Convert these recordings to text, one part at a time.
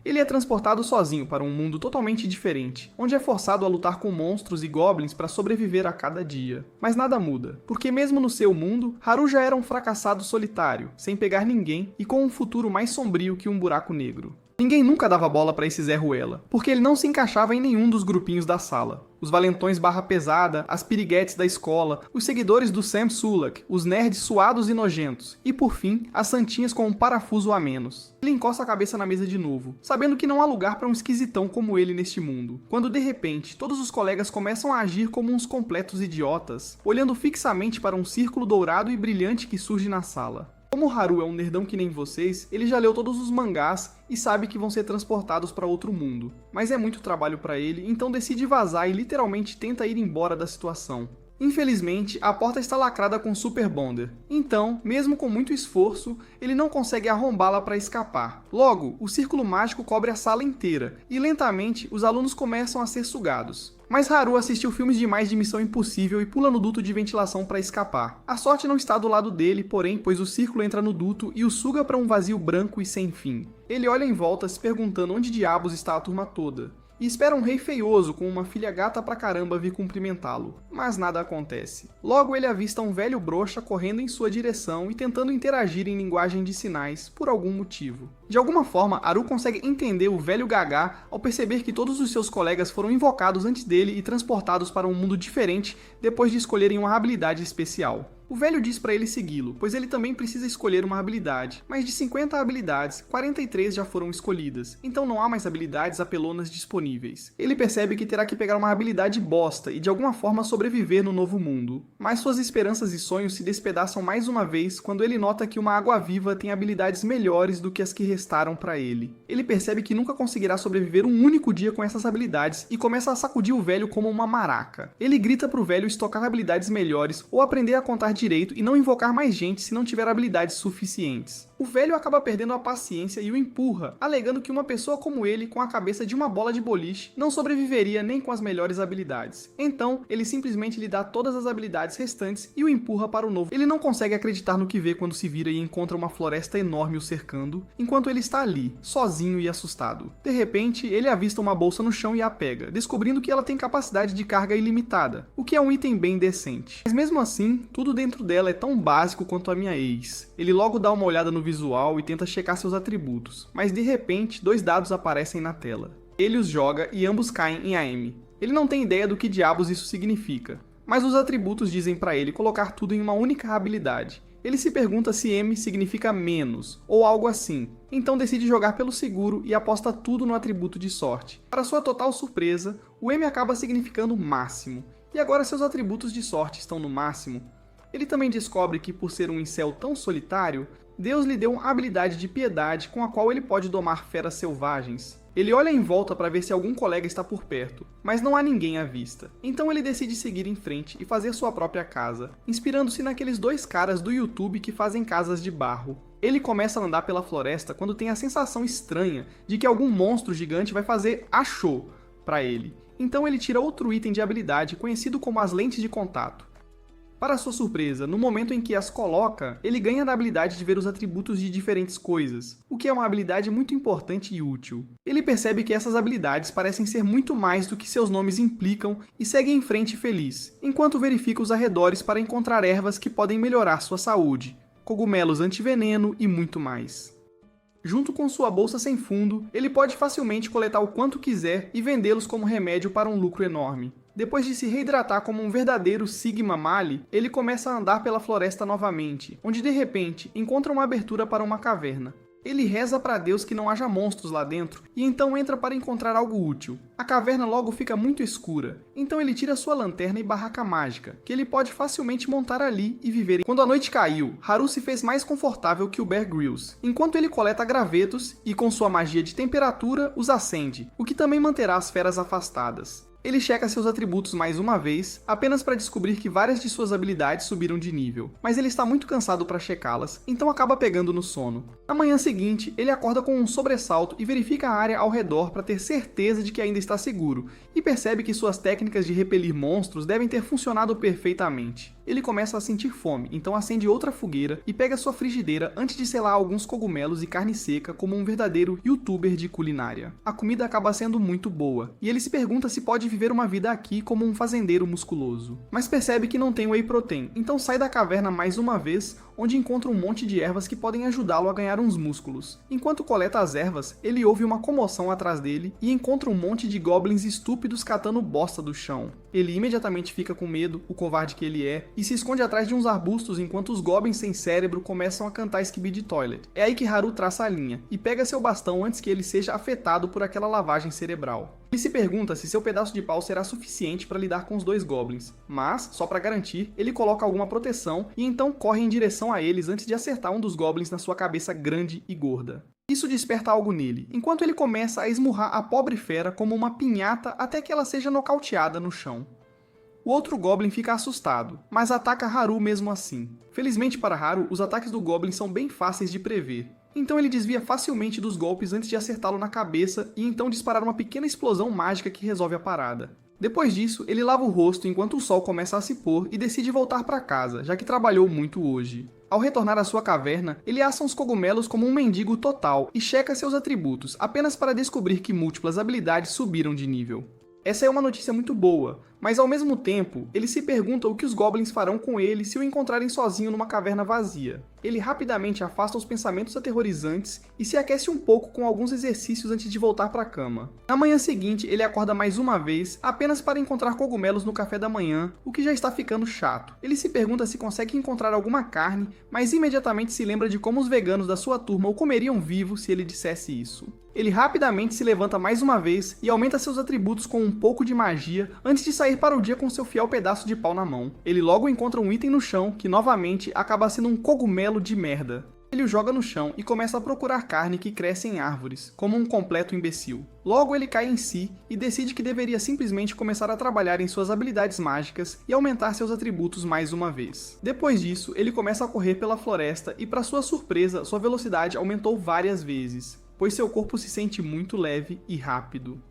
Ele é transportado sozinho para um mundo totalmente diferente, onde é forçado a lutar com monstros e goblins para sobreviver a cada dia. Mas nada muda, porque mesmo no seu mundo, Haru já era um fracassado solitário, sem pegar ninguém e com um futuro mais sombrio que um buraco negro. Ninguém nunca dava bola para esse Zé Ruela, porque ele não se encaixava em nenhum dos grupinhos da sala. Os valentões barra pesada, as piriguetes da escola, os seguidores do Sam Sulak, os nerds suados e nojentos, e por fim, as santinhas com um parafuso a menos. Ele encosta a cabeça na mesa de novo, sabendo que não há lugar para um esquisitão como ele neste mundo, quando de repente todos os colegas começam a agir como uns completos idiotas, olhando fixamente para um círculo dourado e brilhante que surge na sala. Como Haru é um nerdão que nem vocês, ele já leu todos os mangás e sabe que vão ser transportados para outro mundo. Mas é muito trabalho para ele, então decide vazar e literalmente tenta ir embora da situação. Infelizmente, a porta está lacrada com Super Bonder. Então, mesmo com muito esforço, ele não consegue arrombá-la para escapar. Logo, o círculo mágico cobre a sala inteira, e lentamente os alunos começam a ser sugados. Mas Haru assistiu filmes demais de Missão Impossível e pula no duto de ventilação para escapar. A sorte não está do lado dele, porém, pois o círculo entra no duto e o suga para um vazio branco e sem fim. Ele olha em volta se perguntando onde diabos está a turma toda. E espera um rei feioso com uma filha gata pra caramba vir cumprimentá-lo. Mas nada acontece. Logo ele avista um velho broxa correndo em sua direção e tentando interagir em linguagem de sinais, por algum motivo. De alguma forma, Haru consegue entender o velho Gagá ao perceber que todos os seus colegas foram invocados antes dele e transportados para um mundo diferente depois de escolherem uma habilidade especial. O velho diz para ele segui-lo, pois ele também precisa escolher uma habilidade, mas de 50 habilidades, 43 já foram escolhidas, então não há mais habilidades apelonas disponíveis. Ele percebe que terá que pegar uma habilidade bosta e de alguma forma sobreviver no novo mundo. Mas suas esperanças e sonhos se despedaçam mais uma vez quando ele nota que uma água-viva tem habilidades melhores do que as que restaram para ele. Ele percebe que nunca conseguirá sobreviver um único dia com essas habilidades e começa a sacudir o velho como uma maraca. Ele grita pro velho estocar habilidades melhores ou aprender a contar direito e não invocar mais gente se não tiver habilidades suficientes. O velho acaba perdendo a paciência e o empurra, alegando que uma pessoa como ele, com a cabeça de uma bola de boliche, não sobreviveria nem com as melhores habilidades. Então, ele simplesmente lhe dá todas as habilidades restantes e o empurra para o novo. Ele não consegue acreditar no que vê quando se vira e encontra uma floresta enorme o cercando, enquanto ele está ali, sozinho e assustado. De repente, ele avista uma bolsa no chão e a pega, descobrindo que ela tem capacidade de carga ilimitada, o que é um item bem decente. Mas mesmo assim, tudo dentro dela é tão básico quanto a minha ex. Ele logo dá uma olhada no visual e tenta checar seus atributos, mas de repente, 2 dados aparecem na tela. Ele os joga e ambos caem em AM. Ele não tem ideia do que diabos isso significa, mas os atributos dizem para ele colocar tudo em uma única habilidade. Ele se pergunta se M significa menos, ou algo assim, então decide jogar pelo seguro e aposta tudo no atributo de sorte. Para sua total surpresa, o M acaba significando máximo, e agora seus atributos de sorte estão no máximo. Ele também descobre que, por ser um incel tão solitário, Deus lhe deu uma habilidade de piedade com a qual ele pode domar feras selvagens. Ele olha em volta para ver se algum colega está por perto, mas não há ninguém à vista. Então ele decide seguir em frente e fazer sua própria casa, inspirando-se naqueles 2 caras do YouTube que fazem casas de barro. Ele começa a andar pela floresta quando tem a sensação estranha de que algum monstro gigante vai fazer achou para ele. Então ele tira outro item de habilidade conhecido como as lentes de contato. Para sua surpresa, no momento em que as coloca, ele ganha a habilidade de ver os atributos de diferentes coisas, o que é uma habilidade muito importante e útil. Ele percebe que essas habilidades parecem ser muito mais do que seus nomes implicam e segue em frente feliz, enquanto verifica os arredores para encontrar ervas que podem melhorar sua saúde, cogumelos antiveneno e muito mais. Junto com sua bolsa sem fundo, ele pode facilmente coletar o quanto quiser e vendê-los como remédio para um lucro enorme. Depois de se reidratar como um verdadeiro Sigma Mali, ele começa a andar pela floresta novamente, onde de repente encontra uma abertura para uma caverna. Ele reza para Deus que não haja monstros lá dentro e então entra para encontrar algo útil. A caverna logo fica muito escura, então ele tira sua lanterna e barraca mágica, que ele pode facilmente montar ali e viver. Quando a noite caiu, Haru se fez mais confortável que o Bear Grylls, enquanto ele coleta gravetos e com sua magia de temperatura os acende, o que também manterá as feras afastadas. Ele checa seus atributos mais uma vez, apenas para descobrir que várias de suas habilidades subiram de nível, mas ele está muito cansado para checá-las, então acaba pegando no sono. Na manhã seguinte, ele acorda com um sobressalto e verifica a área ao redor para ter certeza de que ainda está seguro, e percebe que suas técnicas de repelir monstros devem ter funcionado perfeitamente. Ele começa a sentir fome, então acende outra fogueira e pega sua frigideira antes de selar alguns cogumelos e carne seca como um verdadeiro youtuber de culinária. A comida acaba sendo muito boa, e ele se pergunta se pode viver uma vida aqui como um fazendeiro musculoso. Mas percebe que não tem whey protein, então sai da caverna mais uma vez, onde encontra um monte de ervas que podem ajudá-lo a ganhar uns músculos. Enquanto coleta as ervas, ele ouve uma comoção atrás dele e encontra um monte de goblins estúpidos catando bosta do chão. Ele imediatamente fica com medo, o covarde que ele é, e se esconde atrás de uns arbustos enquanto os goblins sem cérebro começam a cantar Skibidi Toilet. É aí que Haru traça a linha, e pega seu bastão antes que ele seja afetado por aquela lavagem cerebral. Ele se pergunta se seu pedaço de pau será suficiente para lidar com os dois goblins, mas, só para garantir, ele coloca alguma proteção e então corre em direção a eles antes de acertar um dos goblins na sua cabeça grande e gorda. Isso desperta algo nele, enquanto ele começa a esmurrar a pobre fera como uma pinhata até que ela seja nocauteada no chão. O outro Goblin fica assustado, mas ataca Haru mesmo assim. Felizmente para Haru, os ataques do Goblin são bem fáceis de prever. Então ele desvia facilmente dos golpes antes de acertá-lo na cabeça e então disparar uma pequena explosão mágica que resolve a parada. Depois disso, ele lava o rosto enquanto o sol começa a se pôr e decide voltar para casa, já que trabalhou muito hoje. Ao retornar à sua caverna, ele assa uns cogumelos como um mendigo total e checa seus atributos, apenas para descobrir que múltiplas habilidades subiram de nível. Essa é uma notícia muito boa, mas ao mesmo tempo, ele se pergunta o que os goblins farão com ele se o encontrarem sozinho numa caverna vazia. Ele rapidamente afasta os pensamentos aterrorizantes e se aquece um pouco com alguns exercícios antes de voltar para a cama. Na manhã seguinte, ele acorda mais uma vez, apenas para encontrar cogumelos no café da manhã, o que já está ficando chato. Ele se pergunta se consegue encontrar alguma carne, mas imediatamente se lembra de como os veganos da sua turma o comeriam vivo se ele dissesse isso. Ele rapidamente se levanta mais uma vez e aumenta seus atributos com um pouco de magia antes de sair para o dia com seu fiel pedaço de pau na mão. Ele logo encontra um item no chão que novamente acaba sendo um cogumelo de merda. Ele o joga no chão e começa a procurar carne que cresce em árvores, como um completo imbecil. Logo ele cai em si e decide que deveria simplesmente começar a trabalhar em suas habilidades mágicas e aumentar seus atributos mais uma vez. Depois disso, ele começa a correr pela floresta e, para sua surpresa, sua velocidade aumentou várias vezes, pois seu corpo se sente muito leve e rápido.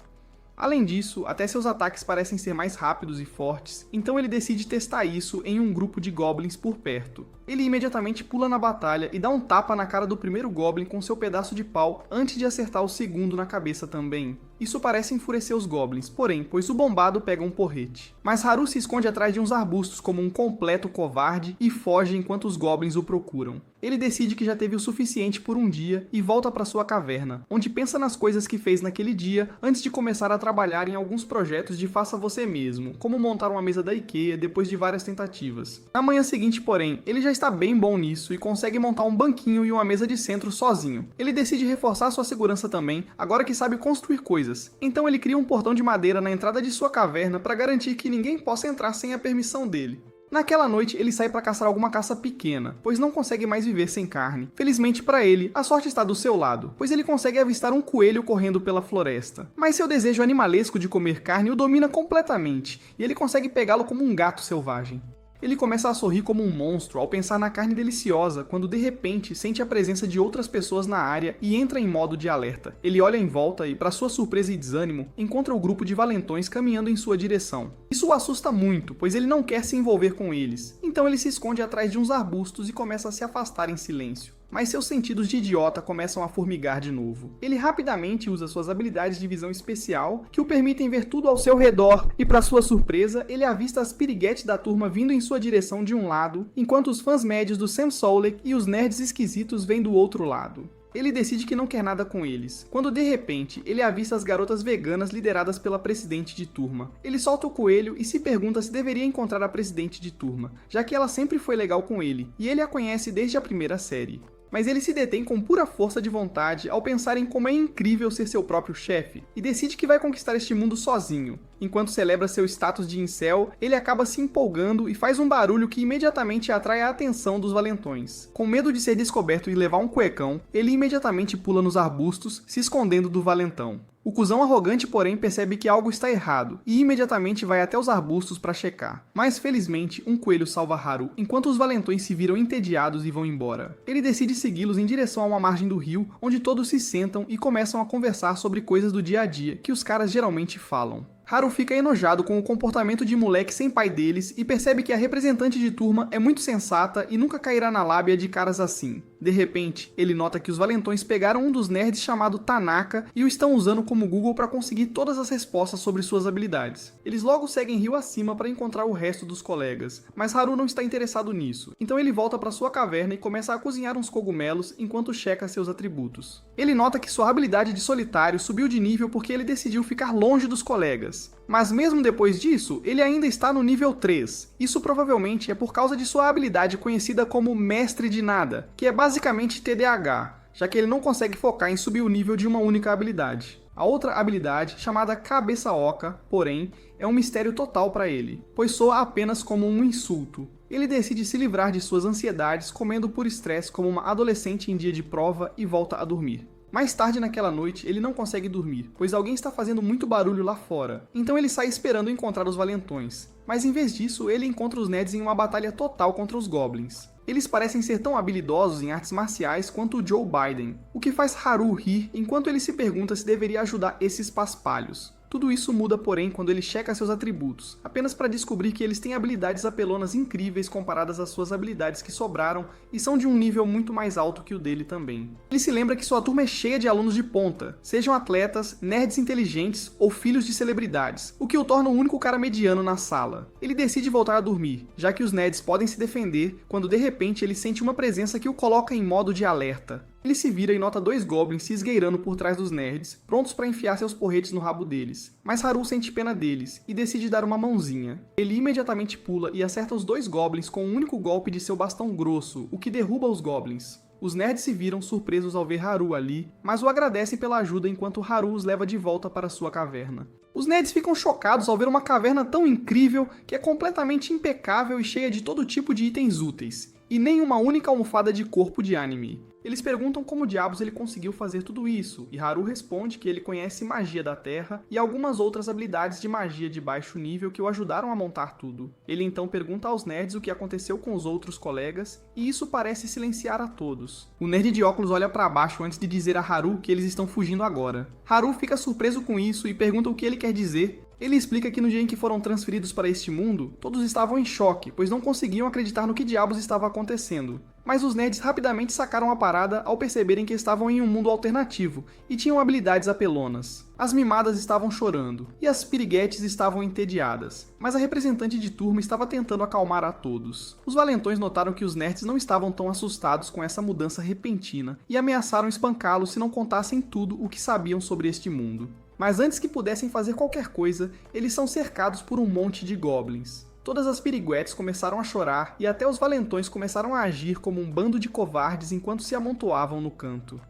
Além disso, até seus ataques parecem ser mais rápidos e fortes, então ele decide testar isso em um grupo de goblins por perto. Ele imediatamente pula na batalha e dá um tapa na cara do primeiro goblin com seu pedaço de pau antes de acertar o segundo na cabeça também. Isso parece enfurecer os goblins, porém, pois o bombado pega um porrete. Mas Haru se esconde atrás de uns arbustos como um completo covarde e foge enquanto os goblins o procuram. Ele decide que já teve o suficiente por um dia e volta para sua caverna, onde pensa nas coisas que fez naquele dia antes de começar a trabalhar em alguns projetos de faça você mesmo, como montar uma mesa da IKEA depois de várias tentativas. Na manhã seguinte, porém, ele já está bem bom nisso e consegue montar um banquinho e uma mesa de centro sozinho. Ele decide reforçar sua segurança também, agora que sabe construir coisas. Então ele cria um portão de madeira na entrada de sua caverna para garantir que ninguém possa entrar sem a permissão dele. Naquela noite, ele sai para caçar alguma caça pequena, pois não consegue mais viver sem carne. Felizmente para ele, a sorte está do seu lado, pois ele consegue avistar um coelho correndo pela floresta. Mas seu desejo animalesco de comer carne o domina completamente, e ele consegue pegá-lo como um gato selvagem. Ele começa a sorrir como um monstro ao pensar na carne deliciosa, quando de repente sente a presença de outras pessoas na área e entra em modo de alerta. Ele olha em volta e, para sua surpresa e desânimo, encontra o grupo de valentões caminhando em sua direção. Isso o assusta muito, pois ele não quer se envolver com eles, então ele se esconde atrás de uns arbustos e começa a se afastar em silêncio. Mas seus sentidos de idiota começam a formigar de novo. Ele rapidamente usa suas habilidades de visão especial, que o permitem ver tudo ao seu redor, e para sua surpresa, ele avista as piriguetes da turma vindo em sua direção de um lado, enquanto os fãs médios do Sam Solek e os nerds esquisitos vêm do outro lado. Ele decide que não quer nada com eles, quando de repente ele avista as garotas veganas lideradas pela presidente de turma. Ele solta o coelho e se pergunta se deveria encontrar a presidente de turma, já que ela sempre foi legal com ele, e ele a conhece desde a primeira série. Mas ele se detém com pura força de vontade ao pensar em como é incrível ser seu próprio chefe, e decide que vai conquistar este mundo sozinho. Enquanto celebra seu status de incel, ele acaba se empolgando e faz um barulho que imediatamente atrai a atenção dos valentões. Com medo de ser descoberto e levar um cuecão, ele imediatamente pula nos arbustos, se escondendo do valentão. O cuzão arrogante, porém, percebe que algo está errado e imediatamente vai até os arbustos para checar. Mas felizmente, um coelho salva Haru, enquanto os valentões se viram entediados e vão embora. Ele decide segui-los em direção a uma margem do rio, onde todos se sentam e começam a conversar sobre coisas do dia a dia que os caras geralmente falam. Haru fica enojado com o comportamento de moleque sem pai deles e percebe que a representante de turma é muito sensata e nunca cairá na lábia de caras assim. De repente, ele nota que os valentões pegaram um dos nerds chamado Tanaka e o estão usando como Google para conseguir todas as respostas sobre suas habilidades. Eles logo seguem rio acima para encontrar o resto dos colegas, mas Haru não está interessado nisso, então ele volta para sua caverna e começa a cozinhar uns cogumelos enquanto checa seus atributos. Ele nota que sua habilidade de solitário subiu de nível porque ele decidiu ficar longe dos colegas. Mas mesmo depois disso, ele ainda está no nível 3. Isso provavelmente é por causa de sua habilidade conhecida como Mestre de Nada, que é basicamente TDAH, já que ele não consegue focar em subir o nível de uma única habilidade. A outra habilidade, chamada Cabeça Oca, porém, é um mistério total para ele, pois soa apenas como um insulto. Ele decide se livrar de suas ansiedades comendo por estresse como uma adolescente em dia de prova e volta a dormir. Mais tarde naquela noite, ele não consegue dormir, pois alguém está fazendo muito barulho lá fora, então ele sai esperando encontrar os valentões. Mas em vez disso, ele encontra os nerds em uma batalha total contra os goblins. Eles parecem ser tão habilidosos em artes marciais quanto o Joe Biden, o que faz Haru rir enquanto ele se pergunta se deveria ajudar esses paspalhos. Tudo isso muda, porém, quando ele checa seus atributos, apenas para descobrir que eles têm habilidades apelonas incríveis comparadas às suas habilidades que sobraram e são de um nível muito mais alto que o dele também. Ele se lembra que sua turma é cheia de alunos de ponta, sejam atletas, nerds inteligentes ou filhos de celebridades, o que o torna o único cara mediano na sala. Ele decide voltar a dormir, já que os nerds podem se defender quando de repente ele sente uma presença que o coloca em modo de alerta. Ele se vira e nota 2 goblins se esgueirando por trás dos nerds, prontos para enfiar seus porretes no rabo deles. Mas Haru sente pena deles e decide dar uma mãozinha. Ele imediatamente pula e acerta os 2 goblins com um único golpe de seu bastão grosso, o que derruba os goblins. Os nerds se viram surpresos ao ver Haru ali, mas o agradecem pela ajuda enquanto Haru os leva de volta para sua caverna. Os nerds ficam chocados ao ver uma caverna tão incrível que é completamente impecável e cheia de todo tipo de itens úteis, e nem uma única almofada de corpo de anime. Eles perguntam como diabos ele conseguiu fazer tudo isso, e Haru responde que ele conhece magia da terra e algumas outras habilidades de magia de baixo nível que o ajudaram a montar tudo. Ele então pergunta aos nerds o que aconteceu com os outros colegas, e isso parece silenciar a todos. O nerd de óculos olha para baixo antes de dizer a Haru que eles estão fugindo agora. Haru fica surpreso com isso e pergunta o que ele quer dizer. Ele explica que no dia em que foram transferidos para este mundo, todos estavam em choque, pois não conseguiam acreditar no que diabos estava acontecendo. Mas os nerds rapidamente sacaram a parada ao perceberem que estavam em um mundo alternativo e tinham habilidades apelonas. As mimadas estavam chorando, e as piriguetes estavam entediadas, mas a representante de turma estava tentando acalmar a todos. Os valentões notaram que os nerds não estavam tão assustados com essa mudança repentina e ameaçaram espancá-los se não contassem tudo o que sabiam sobre este mundo. Mas antes que pudessem fazer qualquer coisa, eles são cercados por um monte de goblins. Todas as piriguetes começaram a chorar e até os valentões começaram a agir como um bando de covardes enquanto se amontoavam no canto.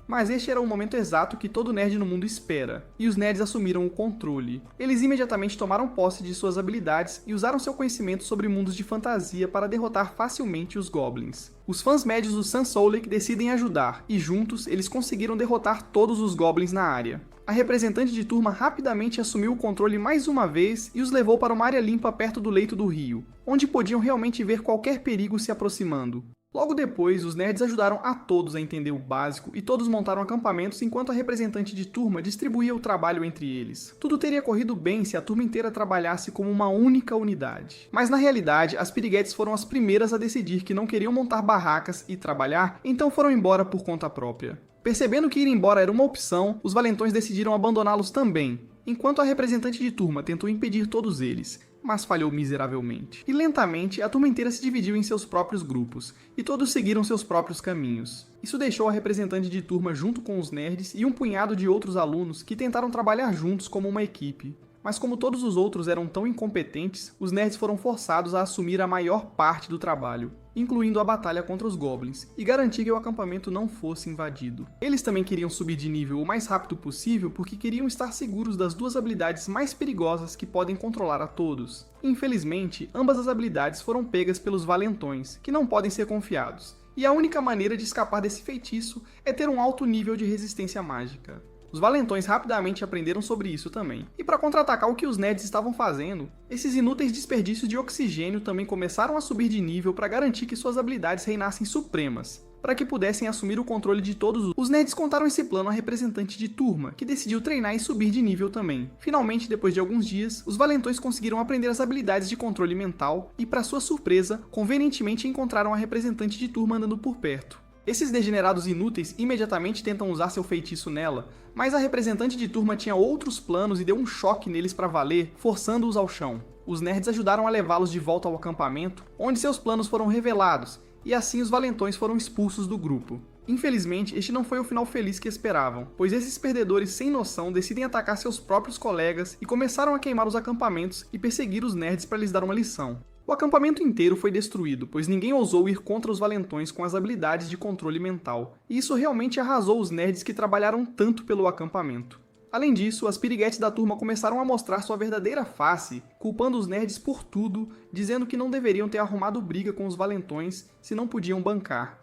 Mas este era o momento exato que todo nerd no mundo espera, e os nerds assumiram o controle. Eles imediatamente tomaram posse de suas habilidades e usaram seu conhecimento sobre mundos de fantasia para derrotar facilmente os goblins. Os fãs médios do Sun Soul Lake decidem ajudar, e juntos eles conseguiram derrotar todos os goblins na área. A representante de turma rapidamente assumiu o controle mais uma vez e os levou para uma área limpa perto do leito do rio, onde podiam realmente ver qualquer perigo se aproximando. Logo depois, os nerds ajudaram a todos a entender o básico e todos montaram acampamentos enquanto a representante de turma distribuía o trabalho entre eles. Tudo teria corrido bem se a turma inteira trabalhasse como uma única unidade. Mas na realidade, as piriguetes foram as primeiras a decidir que não queriam montar barracas e trabalhar, então foram embora por conta própria. Percebendo que ir embora era uma opção, os valentões decidiram abandoná-los também, enquanto a representante de turma tentou impedir todos eles, mas falhou miseravelmente. E lentamente, a turma inteira se dividiu em seus próprios grupos, e todos seguiram seus próprios caminhos. Isso deixou a representante de turma junto com os nerds e um punhado de outros alunos que tentaram trabalhar juntos como uma equipe. Mas como todos os outros eram tão incompetentes, os nerds foram forçados a assumir a maior parte do trabalho, incluindo a batalha contra os goblins, e garantir que o acampamento não fosse invadido. Eles também queriam subir de nível o mais rápido possível porque queriam estar seguros das 2 habilidades mais perigosas que podem controlar a todos. Infelizmente, ambas as habilidades foram pegas pelos valentões, que não podem ser confiados, e a única maneira de escapar desse feitiço é ter um alto nível de resistência mágica. Os valentões rapidamente aprenderam sobre isso também. E para contra-atacar o que os nerds estavam fazendo, esses inúteis desperdícios de oxigênio também começaram a subir de nível para garantir que suas habilidades reinassem supremas. para que pudessem assumir o controle de todos. Os nerds contaram esse plano à representante de turma, que decidiu treinar e subir de nível também. Finalmente, depois de alguns dias, os valentões conseguiram aprender as habilidades de controle mental e, para sua surpresa, convenientemente encontraram a representante de turma andando por perto. Esses degenerados inúteis imediatamente tentam usar seu feitiço nela, mas a representante de turma tinha outros planos e deu um choque neles para valer, forçando-os ao chão. Os nerds ajudaram a levá-los de volta ao acampamento, onde seus planos foram revelados, e assim os valentões foram expulsos do grupo. Infelizmente, este não foi o final feliz que esperavam, pois esses perdedores sem noção decidem atacar seus próprios colegas e começaram a queimar os acampamentos e perseguir os nerds para lhes dar uma lição. O acampamento inteiro foi destruído, pois ninguém ousou ir contra os valentões com as habilidades de controle mental, e isso realmente arrasou os nerds que trabalharam tanto pelo acampamento. Além disso, as piriguetes da turma começaram a mostrar sua verdadeira face, culpando os nerds por tudo, dizendo que não deveriam ter arrumado briga com os valentões se não podiam bancar.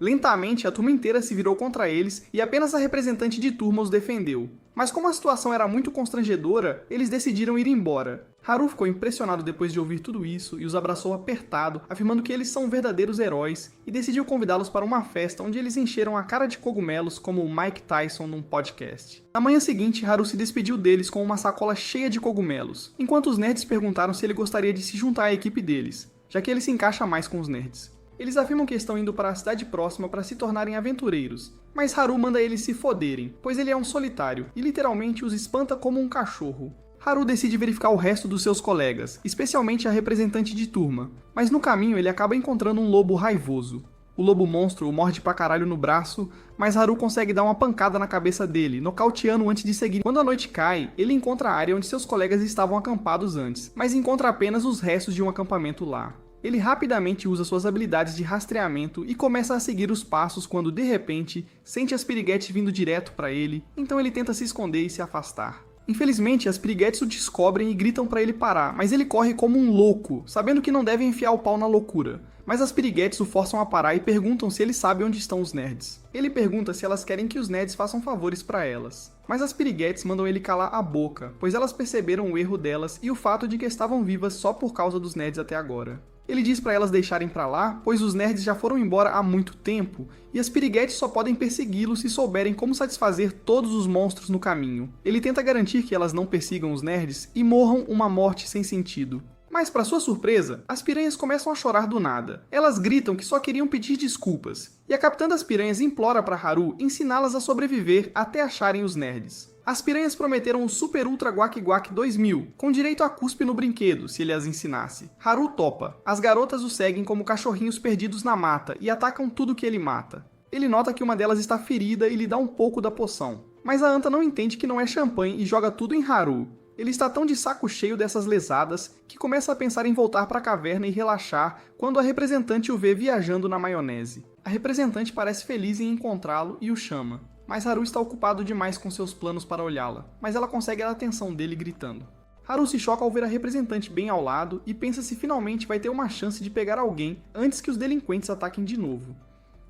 Lentamente, a turma inteira se virou contra eles e apenas a representante de turma os defendeu. Mas como a situação era muito constrangedora, eles decidiram ir embora. Haru ficou impressionado depois de ouvir tudo isso e os abraçou apertado, afirmando que eles são verdadeiros heróis, e decidiu convidá-los para uma festa onde eles encheram a cara de cogumelos como o Mike Tyson num podcast. Na manhã seguinte, Haru se despediu deles com uma sacola cheia de cogumelos, enquanto os nerds perguntaram se ele gostaria de se juntar à equipe deles, já que ele se encaixa mais com os nerds. Eles afirmam que estão indo para a cidade próxima para se tornarem aventureiros, mas Haru manda eles se foderem, pois ele é um solitário e literalmente os espanta como um cachorro. Haru decide verificar o resto dos seus colegas, especialmente a representante de turma, mas no caminho ele acaba encontrando um lobo raivoso. O lobo monstro o morde pra caralho no braço, mas Haru consegue dar uma pancada na cabeça dele, nocauteando antes de seguir. Quando a noite cai, ele encontra a área onde seus colegas estavam acampados antes, mas encontra apenas os restos de um acampamento lá. Ele rapidamente usa suas habilidades de rastreamento e começa a seguir os passos quando, de repente, sente as piriguetes vindo direto para ele, então ele tenta se esconder e se afastar. Infelizmente, as piriguetes o descobrem e gritam para ele parar, mas ele corre como um louco, sabendo que não deve enfiar o pau na loucura. Mas as piriguetes o forçam a parar e perguntam se ele sabe onde estão os nerds. Ele pergunta se elas querem que os nerds façam favores para elas. Mas as piriguetes mandam ele calar a boca, pois elas perceberam o erro delas e o fato de que estavam vivas só por causa dos nerds até agora. Ele diz para elas deixarem pra lá, pois os nerds já foram embora há muito tempo, e as piriguetes só podem persegui-los se souberem como satisfazer todos os monstros no caminho. Ele tenta garantir que elas não persigam os nerds e morram uma morte sem sentido. Mas, para sua surpresa, as piranhas começam a chorar do nada. Elas gritam que só queriam pedir desculpas, e a capitã das piranhas implora para Haru ensiná-las a sobreviver até acharem os nerds. As piranhas prometeram o Super Ultra Guac Guac 2000, com direito a cuspe no brinquedo, se ele as ensinasse. Haru topa. As garotas o seguem como cachorrinhos perdidos na mata e atacam tudo que ele mata. Ele nota que uma delas está ferida e lhe dá um pouco da poção. Mas a anta não entende que não é champanhe e joga tudo em Haru. Ele está tão de saco cheio dessas lesadas que começa a pensar em voltar para a caverna e relaxar quando a representante o vê viajando na maionese. A representante parece feliz em encontrá-lo e o chama. Mas Haru está ocupado demais com seus planos para olhá-la, mas ela consegue a atenção dele gritando. Haru se choca ao ver a representante bem ao lado e pensa se finalmente vai ter uma chance de pegar alguém antes que os delinquentes ataquem de novo.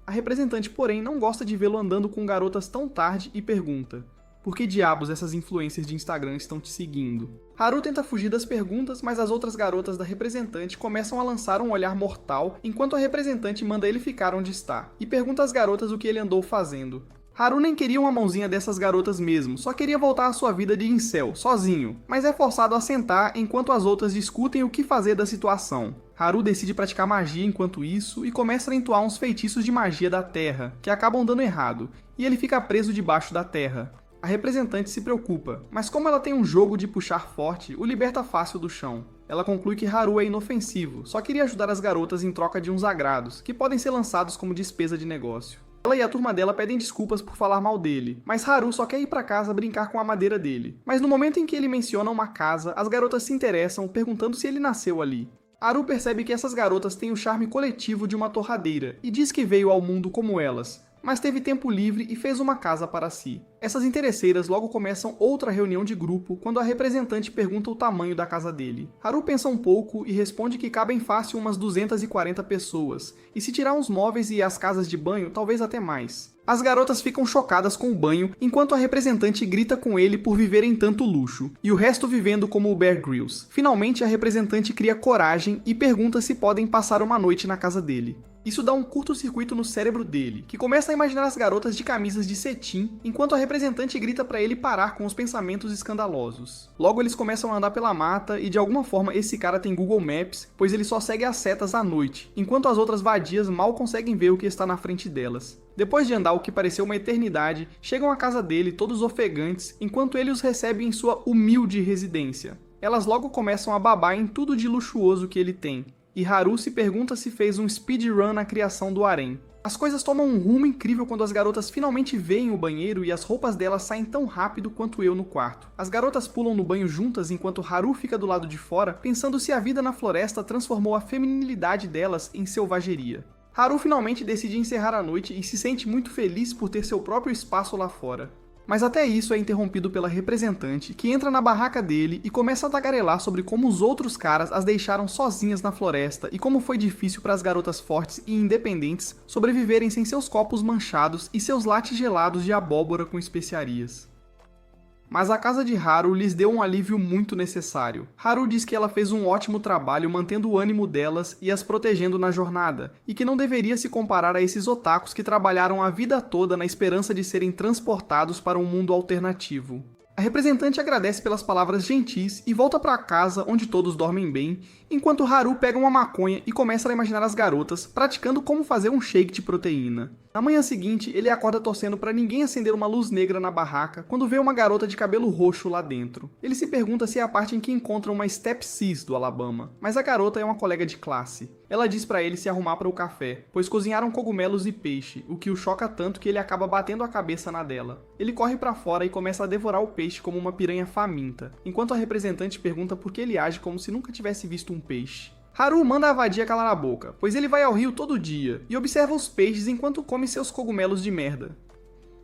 A representante, porém, não gosta de vê-lo andando com garotas tão tarde e pergunta: por que diabos essas influencers de Instagram estão te seguindo? Haru tenta fugir das perguntas, mas as outras garotas da representante começam a lançar um olhar mortal enquanto a representante manda ele ficar onde está e pergunta às garotas o que ele andou fazendo. Haru nem queria uma mãozinha dessas garotas mesmo, só queria voltar à sua vida de incel, sozinho, mas é forçado a sentar enquanto as outras discutem o que fazer da situação. Haru decide praticar magia enquanto isso e começa a entoar uns feitiços de magia da terra, que acabam dando errado, e ele fica preso debaixo da terra. A representante se preocupa, mas como ela tem um jogo de puxar forte, o liberta fácil do chão. Ela conclui que Haru é inofensivo, só queria ajudar as garotas em troca de uns agrados, que podem ser lançados como despesa de negócio. Ela e a turma dela pedem desculpas por falar mal dele, mas Haru só quer ir pra casa brincar com a madeira dele. Mas no momento em que ele menciona uma casa, as garotas se interessam, perguntando se ele nasceu ali. Haru percebe que essas garotas têm o charme coletivo de uma torradeira, e diz que veio ao mundo como elas, mas teve tempo livre e fez uma casa para si. Essas interesseiras logo começam outra reunião de grupo quando a representante pergunta o tamanho da casa dele. Haru pensa um pouco e responde que cabem fácil umas 240 pessoas, e se tirar uns móveis e as casas de banho, talvez até mais. As garotas ficam chocadas com o banho, enquanto a representante grita com ele por viver em tanto luxo, e o resto vivendo como o Bear Grylls. Finalmente a representante cria coragem e pergunta se podem passar uma noite na casa dele. Isso dá um curto-circuito no cérebro dele, que começa a imaginar as garotas de camisas de cetim, enquanto a representante grita para ele parar com os pensamentos escandalosos. Logo eles começam a andar pela mata e de alguma forma esse cara tem Google Maps, pois ele só segue as setas à noite, enquanto as outras vadias mal conseguem ver o que está na frente delas. Depois de andar o que pareceu uma eternidade, chegam à casa dele todos ofegantes, enquanto ele os recebe em sua humilde residência. Elas logo começam a babar em tudo de luxuoso que ele tem, e Haru se pergunta se fez um speedrun na criação do harém. As coisas tomam um rumo incrível quando as garotas finalmente veem o banheiro e as roupas delas saem tão rápido quanto eu no quarto. As garotas pulam no banho juntas enquanto Haru fica do lado de fora, pensando se a vida na floresta transformou a feminilidade delas em selvageria. Haru finalmente decide encerrar a noite e se sente muito feliz por ter seu próprio espaço lá fora. Mas até isso é interrompido pela representante, que entra na barraca dele e começa a tagarelar sobre como os outros caras as deixaram sozinhas na floresta e como foi difícil para as garotas fortes e independentes sobreviverem sem seus copos manchados e seus lates gelados de abóbora com especiarias. Mas a casa de Haru lhes deu um alívio muito necessário. Haru diz que ela fez um ótimo trabalho mantendo o ânimo delas e as protegendo na jornada, e que não deveria se comparar a esses otakus que trabalharam a vida toda na esperança de serem transportados para um mundo alternativo. A representante agradece pelas palavras gentis e volta para casa onde todos dormem bem, enquanto Haru pega uma maconha e começa a imaginar as garotas praticando como fazer um shake de proteína. Na manhã seguinte, ele acorda torcendo para ninguém acender uma luz negra na barraca quando vê uma garota de cabelo roxo lá dentro. Ele se pergunta se é a parte em que encontra uma stepsis do Alabama, mas a garota é uma colega de classe. Ela diz para ele se arrumar para o café, pois cozinharam cogumelos e peixe, o que o choca tanto que ele acaba batendo a cabeça na dela. Ele corre para fora e começa a devorar o peixe como uma piranha faminta, enquanto a representante pergunta por que ele age como se nunca tivesse visto um peixe. Haru manda a vadia calar a boca, pois ele vai ao rio todo dia e observa os peixes enquanto come seus cogumelos de merda.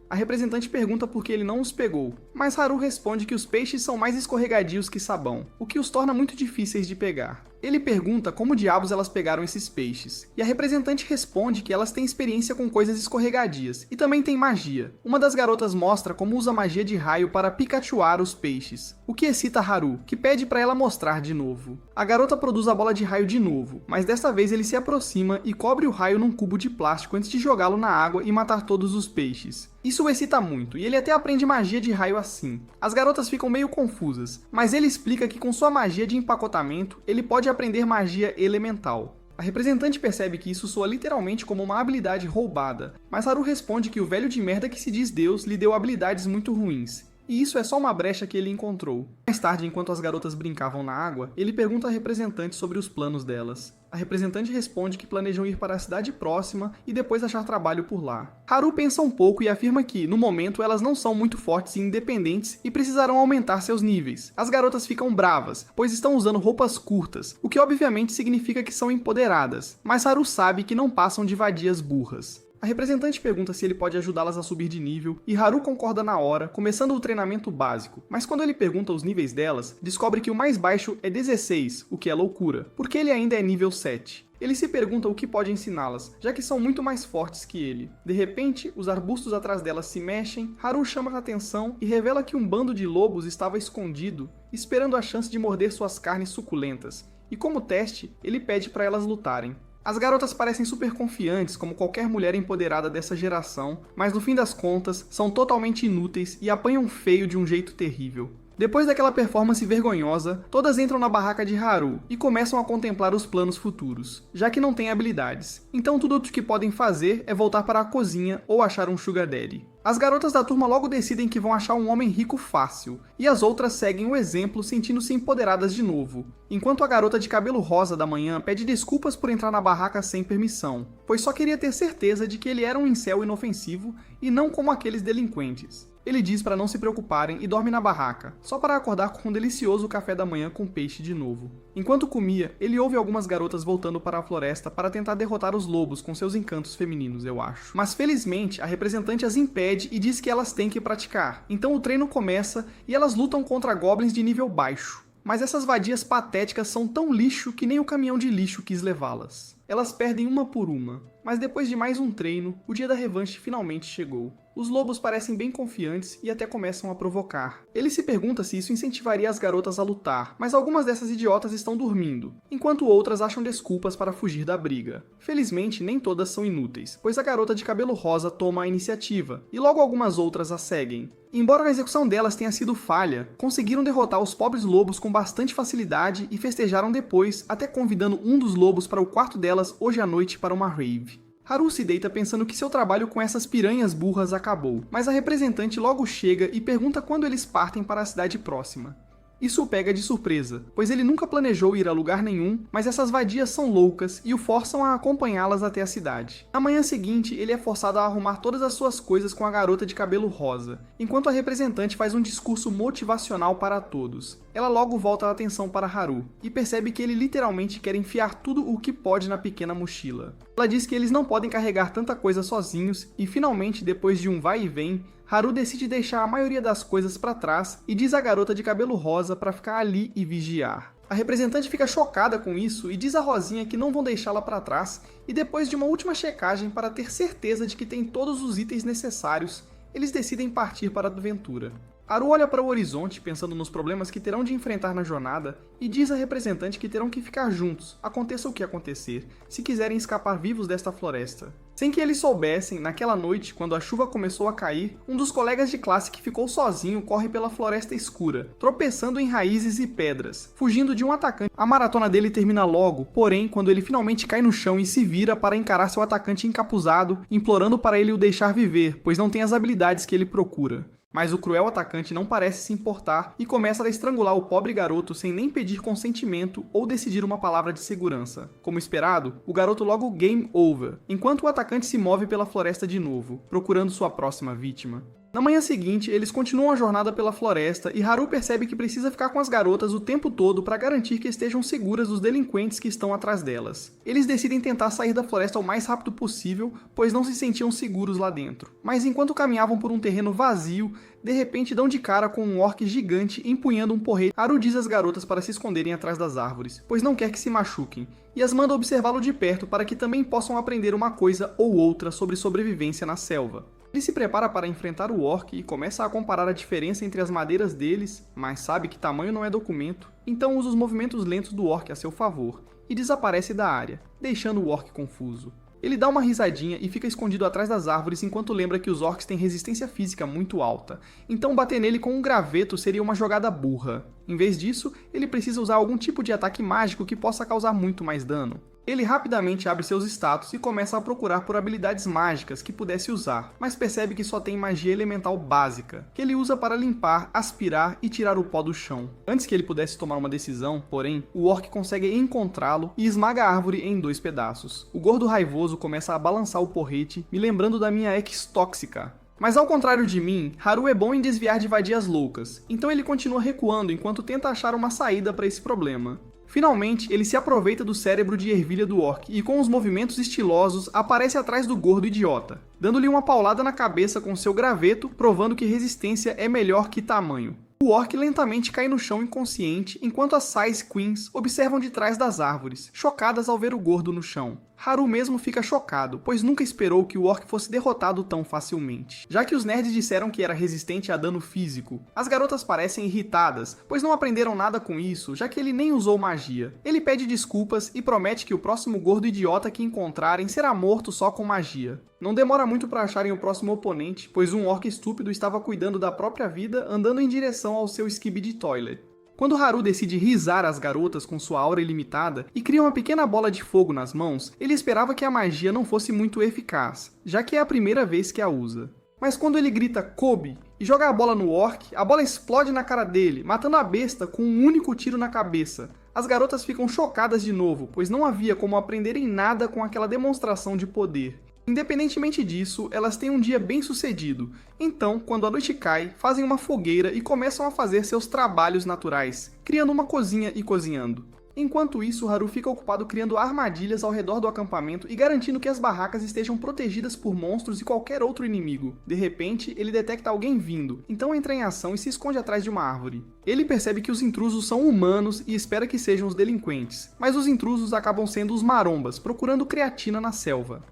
A representante pergunta por que ele não os pegou, mas Haru responde que os peixes são mais escorregadios que sabão, o que os torna muito difíceis de pegar. Ele pergunta como diabos elas pegaram esses peixes, e a representante responde que elas têm experiência com coisas escorregadias, e também tem magia. Uma das garotas mostra como usa magia de raio para pikachuar os peixes, o que excita Haru, que pede para ela mostrar de novo. A garota produz a bola de raio de novo, mas desta vez ele se aproxima e cobre o raio num cubo de plástico antes de jogá-lo na água e matar todos os peixes. Isso o excita muito, e ele até aprende magia de raio assim. As garotas ficam meio confusas, mas ele explica que com sua magia de empacotamento, ele pode aprender magia elemental. A representante percebe que isso soa literalmente como uma habilidade roubada, mas Haru responde que o velho de merda que se diz Deus lhe deu habilidades muito ruins. E isso é só uma brecha que ele encontrou. Mais tarde, enquanto as garotas brincavam na água, ele pergunta à representante sobre os planos delas. A representante responde que planejam ir para a cidade próxima e depois achar trabalho por lá. Haru pensa um pouco e afirma que, no momento, elas não são muito fortes e independentes e precisarão aumentar seus níveis. As garotas ficam bravas, pois estão usando roupas curtas, o que obviamente significa que são empoderadas, mas Haru sabe que não passam de vadias burras. A representante pergunta se ele pode ajudá-las a subir de nível, e Haru concorda na hora, começando o treinamento básico. Mas quando ele pergunta os níveis delas, descobre que o mais baixo é 16, o que é loucura, porque ele ainda é nível 7. Ele se pergunta o que pode ensiná-las, já que são muito mais fortes que ele. De repente, os arbustos atrás delas se mexem, Haru chama a atenção e revela que um bando de lobos estava escondido, esperando a chance de morder suas carnes suculentas, e como teste, ele pede para elas lutarem. As garotas parecem super confiantes, como qualquer mulher empoderada dessa geração, mas no fim das contas, são totalmente inúteis e apanham feio de um jeito terrível. Depois daquela performance vergonhosa, todas entram na barraca de Haru e começam a contemplar os planos futuros, já que não têm habilidades. Então tudo o que podem fazer é voltar para a cozinha ou achar um sugar daddy. As garotas da turma logo decidem que vão achar um homem rico fácil, e as outras seguem o exemplo sentindo-se empoderadas de novo, enquanto a garota de cabelo rosa da manhã pede desculpas por entrar na barraca sem permissão, pois só queria ter certeza de que ele era um incel inofensivo e não como aqueles delinquentes. Ele diz para não se preocuparem e dorme na barraca, só para acordar com um delicioso café da manhã com peixe de novo. Enquanto comia, ele ouve algumas garotas voltando para a floresta para tentar derrotar os lobos com seus encantos femininos, eu acho. Mas felizmente, a representante as impede e diz que elas têm que praticar. Então o treino começa e elas lutam contra goblins de nível baixo. Mas essas vadias patéticas são tão lixo que nem o caminhão de lixo quis levá-las. Elas perdem uma por uma, mas depois de mais um treino, o dia da revanche finalmente chegou. Os lobos parecem bem confiantes e até começam a provocar. Ele se pergunta se isso incentivaria as garotas a lutar, mas algumas dessas idiotas estão dormindo, enquanto outras acham desculpas para fugir da briga. Felizmente, nem todas são inúteis, pois a garota de cabelo rosa toma a iniciativa, e logo algumas outras a seguem. Embora a execução delas tenha sido falha, conseguiram derrotar os pobres lobos com bastante facilidade e festejaram depois, até convidando um dos lobos para o quarto delas hoje à noite para uma rave. Haru se deita pensando que seu trabalho com essas piranhas burras acabou, mas a representante logo chega e pergunta quando eles partem para a cidade próxima. Isso o pega de surpresa, pois ele nunca planejou ir a lugar nenhum, mas essas vadias são loucas e o forçam a acompanhá-las até a cidade. Na manhã seguinte, ele é forçado a arrumar todas as suas coisas com a garota de cabelo rosa, enquanto a representante faz um discurso motivacional para todos. Ela logo volta a atenção para Haru, e percebe que ele literalmente quer enfiar tudo o que pode na pequena mochila. Ela diz que eles não podem carregar tanta coisa sozinhos, e finalmente, depois de um vai e vem, Haru decide deixar a maioria das coisas para trás e diz à garota de cabelo rosa para ficar ali e vigiar. A representante fica chocada com isso e diz a Rosinha que não vão deixá-la para trás, e depois de uma última checagem para ter certeza de que tem todos os itens necessários, eles decidem partir para a aventura. Haru olha para o horizonte, pensando nos problemas que terão de enfrentar na jornada, e diz à representante que terão que ficar juntos, aconteça o que acontecer, se quiserem escapar vivos desta floresta. Sem que eles soubessem, naquela noite, quando a chuva começou a cair, um dos colegas de classe que ficou sozinho corre pela floresta escura, tropeçando em raízes e pedras, fugindo de um atacante. A maratona dele termina logo, porém, quando ele finalmente cai no chão e se vira para encarar seu atacante encapuzado, implorando para ele o deixar viver, pois não tem as habilidades que ele procura. Mas o cruel atacante não parece se importar e começa a estrangular o pobre garoto sem nem pedir consentimento ou decidir uma palavra de segurança. Como esperado, o garoto logo game over, enquanto o atacante se move pela floresta de novo, procurando sua próxima vítima. Na manhã seguinte, eles continuam a jornada pela floresta e Haru percebe que precisa ficar com as garotas o tempo todo para garantir que estejam seguras dos delinquentes que estão atrás delas. Eles decidem tentar sair da floresta o mais rápido possível, pois não se sentiam seguros lá dentro. Mas enquanto caminhavam por um terreno vazio, de repente dão de cara com um orc gigante empunhando um porrete. Haru diz às garotas para se esconderem atrás das árvores, pois não quer que se machuquem, e as manda observá-lo de perto para que também possam aprender uma coisa ou outra sobre sobrevivência na selva. Ele se prepara para enfrentar o orc e começa a comparar a diferença entre as madeiras deles, mas sabe que tamanho não é documento, então usa os movimentos lentos do orc a seu favor, e desaparece da área, deixando o orc confuso. Ele dá uma risadinha e fica escondido atrás das árvores enquanto lembra que os orcs têm resistência física muito alta, então bater nele com um graveto seria uma jogada burra. Em vez disso, ele precisa usar algum tipo de ataque mágico que possa causar muito mais dano. Ele rapidamente abre seus status e começa a procurar por habilidades mágicas que pudesse usar, mas percebe que só tem magia elemental básica, que ele usa para limpar, aspirar e tirar o pó do chão. Antes que ele pudesse tomar uma decisão, porém, o orc consegue encontrá-lo e esmaga a árvore em 2 pedaços. O gordo raivoso começa a balançar o porrete, me lembrando da minha ex tóxica. Mas ao contrário de mim, Haru é bom em desviar de vadias loucas, então ele continua recuando enquanto tenta achar uma saída para esse problema. Finalmente, ele se aproveita do cérebro de ervilha do orc e com os movimentos estilosos aparece atrás do gordo idiota, dando-lhe uma paulada na cabeça com seu graveto, provando que resistência é melhor que tamanho. O orc lentamente cai no chão inconsciente, enquanto as Size Queens observam de trás das árvores, chocadas ao ver o gordo no chão. Haru mesmo fica chocado, pois nunca esperou que o orc fosse derrotado tão facilmente. Já que os nerds disseram que era resistente a dano físico, as garotas parecem irritadas, pois não aprenderam nada com isso, já que ele nem usou magia. Ele pede desculpas e promete que o próximo gordo idiota que encontrarem será morto só com magia. Não demora muito para acharem o próximo oponente, pois um orc estúpido estava cuidando da própria vida andando em direção ao seu Skibidi Toilet. Quando Haru decide risar as garotas com sua aura ilimitada e cria uma pequena bola de fogo nas mãos, ele esperava que a magia não fosse muito eficaz, já que é a primeira vez que a usa. Mas quando ele grita Kobe e joga a bola no orc, a bola explode na cara dele, matando a besta com um único tiro na cabeça. As garotas ficam chocadas de novo, pois não havia como aprenderem nada com aquela demonstração de poder. Independentemente disso, elas têm um dia bem sucedido, então, quando a noite cai, fazem uma fogueira e começam a fazer seus trabalhos naturais, criando uma cozinha e cozinhando. Enquanto isso, Haru fica ocupado criando armadilhas ao redor do acampamento e garantindo que as barracas estejam protegidas por monstros e qualquer outro inimigo. De repente, ele detecta alguém vindo, então entra em ação e se esconde atrás de uma árvore. Ele percebe que os intrusos são humanos e espera que sejam os delinquentes, mas os intrusos acabam sendo os marombas, procurando creatina na selva.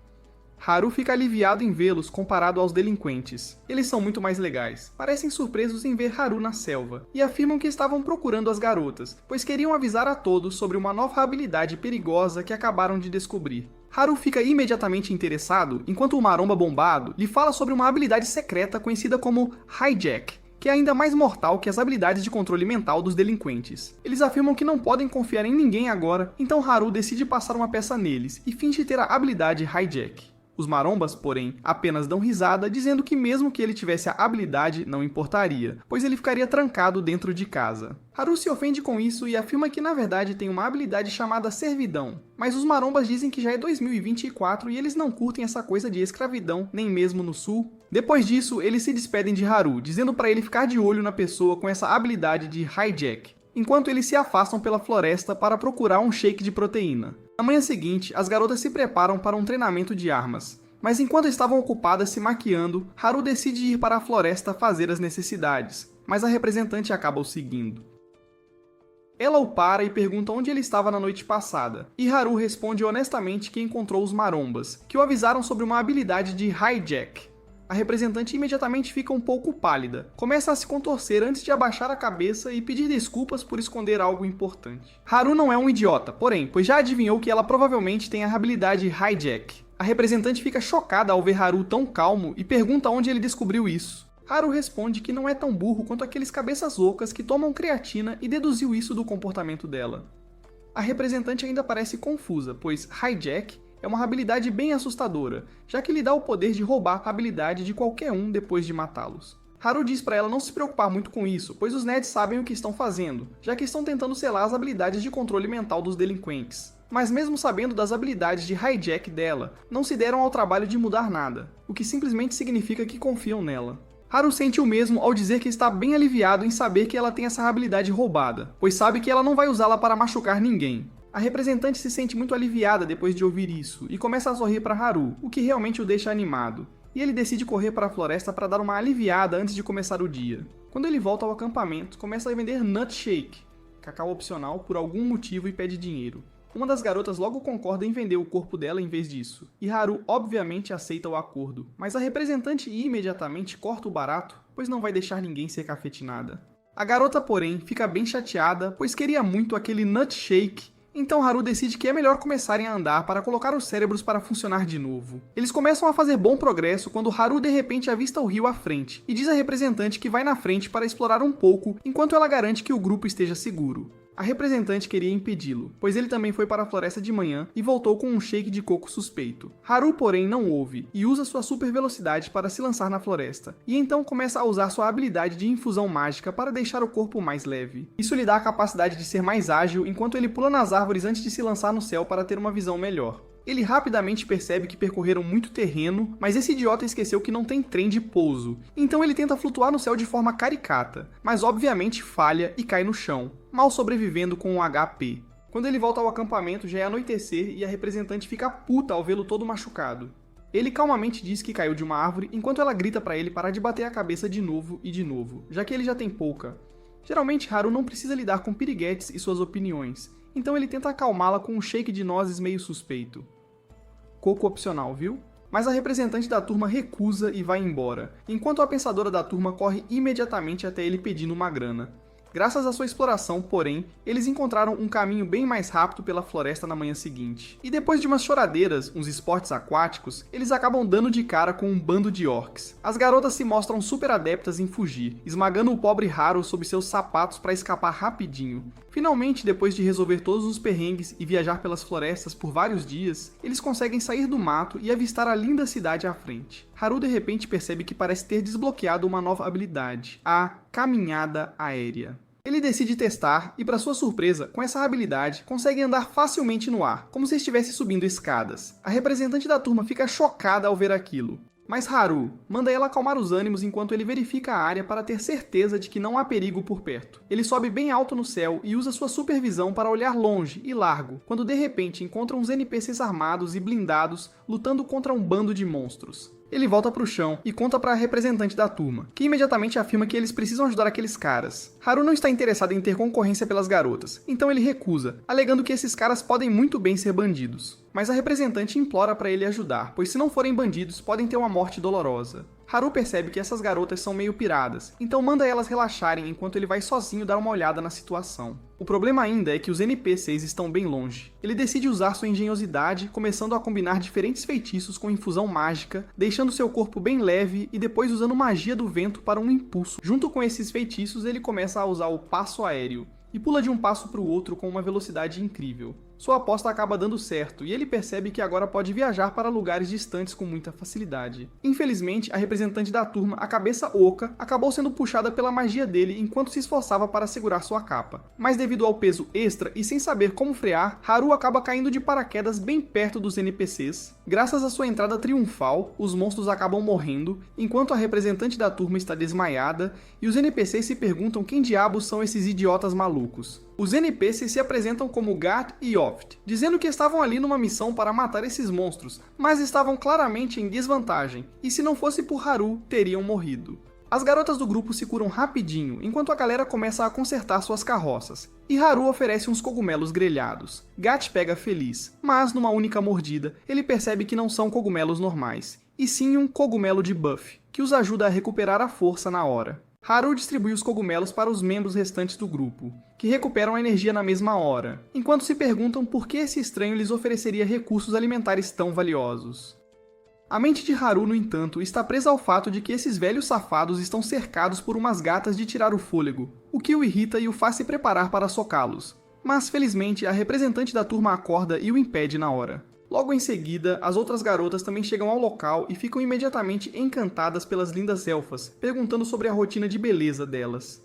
Haru fica aliviado em vê-los comparado aos delinquentes. Eles são muito mais legais, parecem surpresos em ver Haru na selva, e afirmam que estavam procurando as garotas, pois queriam avisar a todos sobre uma nova habilidade perigosa que acabaram de descobrir. Haru fica imediatamente interessado, enquanto o maromba bombado lhe fala sobre uma habilidade secreta conhecida como Hijack, que é ainda mais mortal que as habilidades de controle mental dos delinquentes. Eles afirmam que não podem confiar em ninguém agora, então Haru decide passar uma peça neles e finge ter a habilidade Hijack. Os marombas, porém, apenas dão risada, dizendo que mesmo que ele tivesse a habilidade, não importaria, pois ele ficaria trancado dentro de casa. Haru se ofende com isso e afirma que na verdade tem uma habilidade chamada servidão, mas os marombas dizem que já é 2024 e eles não curtem essa coisa de escravidão, nem mesmo no sul. Depois disso, eles se despedem de Haru, dizendo para ele ficar de olho na pessoa com essa habilidade de Hijack, enquanto eles se afastam pela floresta para procurar um shake de proteína. Na manhã seguinte, as garotas se preparam para um treinamento de armas. Mas enquanto estavam ocupadas se maquiando, Haru decide ir para a floresta fazer as necessidades, mas a representante acaba o seguindo. Ela o para e pergunta onde ele estava na noite passada, e Haru responde honestamente que encontrou os marombas, que o avisaram sobre uma habilidade de Hijack. A representante imediatamente fica um pouco pálida, começa a se contorcer antes de abaixar a cabeça e pedir desculpas por esconder algo importante. Haru não é um idiota, porém, pois já adivinhou que ela provavelmente tem a habilidade Hijack. A representante fica chocada ao ver Haru tão calmo e pergunta onde ele descobriu isso. Haru responde que não é tão burro quanto aqueles cabeças loucas que tomam creatina e deduziu isso do comportamento dela. A representante ainda parece confusa, pois Hijack é uma habilidade bem assustadora, já que lhe dá o poder de roubar a habilidade de qualquer um depois de matá-los. Haru diz para ela não se preocupar muito com isso, pois os nerds sabem o que estão fazendo, já que estão tentando selar as habilidades de controle mental dos delinquentes. Mas mesmo sabendo das habilidades de Hijack dela, não se deram ao trabalho de mudar nada, o que simplesmente significa que confiam nela. Haru sente o mesmo ao dizer que está bem aliviado em saber que ela tem essa habilidade roubada, pois sabe que ela não vai usá-la para machucar ninguém. A representante se sente muito aliviada depois de ouvir isso e começa a sorrir para Haru, o que realmente o deixa animado. E ele decide correr para a floresta para dar uma aliviada antes de começar o dia. Quando ele volta ao acampamento, começa a vender Nut Shake, cacau opcional, por algum motivo e pede dinheiro. Uma das garotas logo concorda em vender o corpo dela em vez disso, e Haru obviamente aceita o acordo, mas a representante imediatamente corta o barato, pois não vai deixar ninguém ser cafetinada. A garota, porém, fica bem chateada, pois queria muito aquele Nut Shake. Então Haru decide que é melhor começarem a andar para colocar os cérebros para funcionar de novo. Eles começam a fazer bom progresso quando Haru de repente avista o rio à frente, e diz à representante que vai na frente para explorar um pouco, enquanto ela garante que o grupo esteja seguro. A representante queria impedi-lo, pois ele também foi para a floresta de manhã e voltou com um shake de coco suspeito. Haru, porém, não ouve, e usa sua super velocidade para se lançar na floresta, e então começa a usar sua habilidade de infusão mágica para deixar o corpo mais leve. Isso lhe dá a capacidade de ser mais ágil enquanto ele pula nas árvores antes de se lançar no céu para ter uma visão melhor. Ele rapidamente percebe que percorreram muito terreno, mas esse idiota esqueceu que não tem trem de pouso, então ele tenta flutuar no céu de forma caricata, mas obviamente falha e cai no chão, mal sobrevivendo com um HP. Quando ele volta ao acampamento já é anoitecer e a representante fica puta ao vê-lo todo machucado. Ele calmamente diz que caiu de uma árvore enquanto ela grita para ele parar de bater a cabeça de novo e de novo, já que ele já tem pouca. Geralmente Haru não precisa lidar com piriguetes e suas opiniões, então ele tenta acalmá-la com um shake de nozes meio suspeito. Coco opcional, viu? Mas a representante da turma recusa e vai embora, enquanto a pensadora da turma corre imediatamente até ele pedindo uma grana. Graças à sua exploração, porém, eles encontraram um caminho bem mais rápido pela floresta na manhã seguinte. E depois de umas choradeiras, uns esportes aquáticos, eles acabam dando de cara com um bando de orcs. As garotas se mostram super adeptas em fugir, esmagando o pobre Haru sob seus sapatos para escapar rapidinho. Finalmente, depois de resolver todos os perrengues e viajar pelas florestas por vários dias, eles conseguem sair do mato e avistar a linda cidade à frente. Haru de repente percebe que parece ter desbloqueado uma nova habilidade, a caminhada aérea. Ele decide testar e, para sua surpresa, com essa habilidade, consegue andar facilmente no ar, como se estivesse subindo escadas. A representante da turma fica chocada ao ver aquilo. Mas Haru manda ela acalmar os ânimos enquanto ele verifica a área para ter certeza de que não há perigo por perto. Ele sobe bem alto no céu e usa sua supervisão para olhar longe e largo, quando de repente encontra uns NPCs armados e blindados lutando contra um bando de monstros. Ele volta para o chão e conta para a representante da turma, que imediatamente afirma que eles precisam ajudar aqueles caras. Haru não está interessado em ter concorrência pelas garotas, então ele recusa, alegando que esses caras podem muito bem ser bandidos. mas a representante implora para ele ajudar, pois se não forem bandidos, podem ter uma morte dolorosa. Haru percebe que essas garotas são meio piradas, então manda elas relaxarem enquanto ele vai sozinho dar uma olhada na situação. O problema ainda é que os NPCs estão bem longe. Ele decide usar sua engenhosidade, começando a combinar diferentes feitiços com infusão mágica, deixando seu corpo bem leve e depois usando magia do vento para um impulso. Junto com esses feitiços, ele começa a usar o passo aéreo e pula de um passo para o outro com uma velocidade incrível. Sua aposta acaba dando certo, e ele percebe que agora pode viajar para lugares distantes com muita facilidade. Infelizmente, a representante da turma, a cabeça oca, acabou sendo puxada pela magia dele enquanto se esforçava para segurar sua capa. Mas devido ao peso extra e sem saber como frear, Haru acaba caindo de paraquedas bem perto dos NPCs. Graças à sua entrada triunfal, os monstros acabam morrendo, enquanto a representante da turma está desmaiada, e os NPCs se perguntam quem diabos são esses idiotas malucos. Os NPCs se apresentam como Gat e Yoft, dizendo que estavam ali numa missão para matar esses monstros, mas estavam claramente em desvantagem, e se não fosse por Haru, teriam morrido. As garotas do grupo se curam rapidinho, enquanto a galera começa a consertar suas carroças, e Haru oferece uns cogumelos grelhados. Gat pega feliz, mas numa única mordida, ele percebe que não são cogumelos normais, e sim um cogumelo de buff, que os ajuda a recuperar a força na hora. Haru distribui os cogumelos para os membros restantes do grupo, que recuperam a energia na mesma hora, enquanto se perguntam por que esse estranho lhes ofereceria recursos alimentares tão valiosos. A mente de Haru, no entanto, está presa ao fato de que esses velhos safados estão cercados por umas gatas de tirar o fôlego, o que o irrita e o faz se preparar para socá-los. Mas, felizmente, a representante da turma acorda e o impede na hora. Logo em seguida, as outras garotas também chegam ao local e ficam imediatamente encantadas pelas lindas elfas, perguntando sobre a rotina de beleza delas.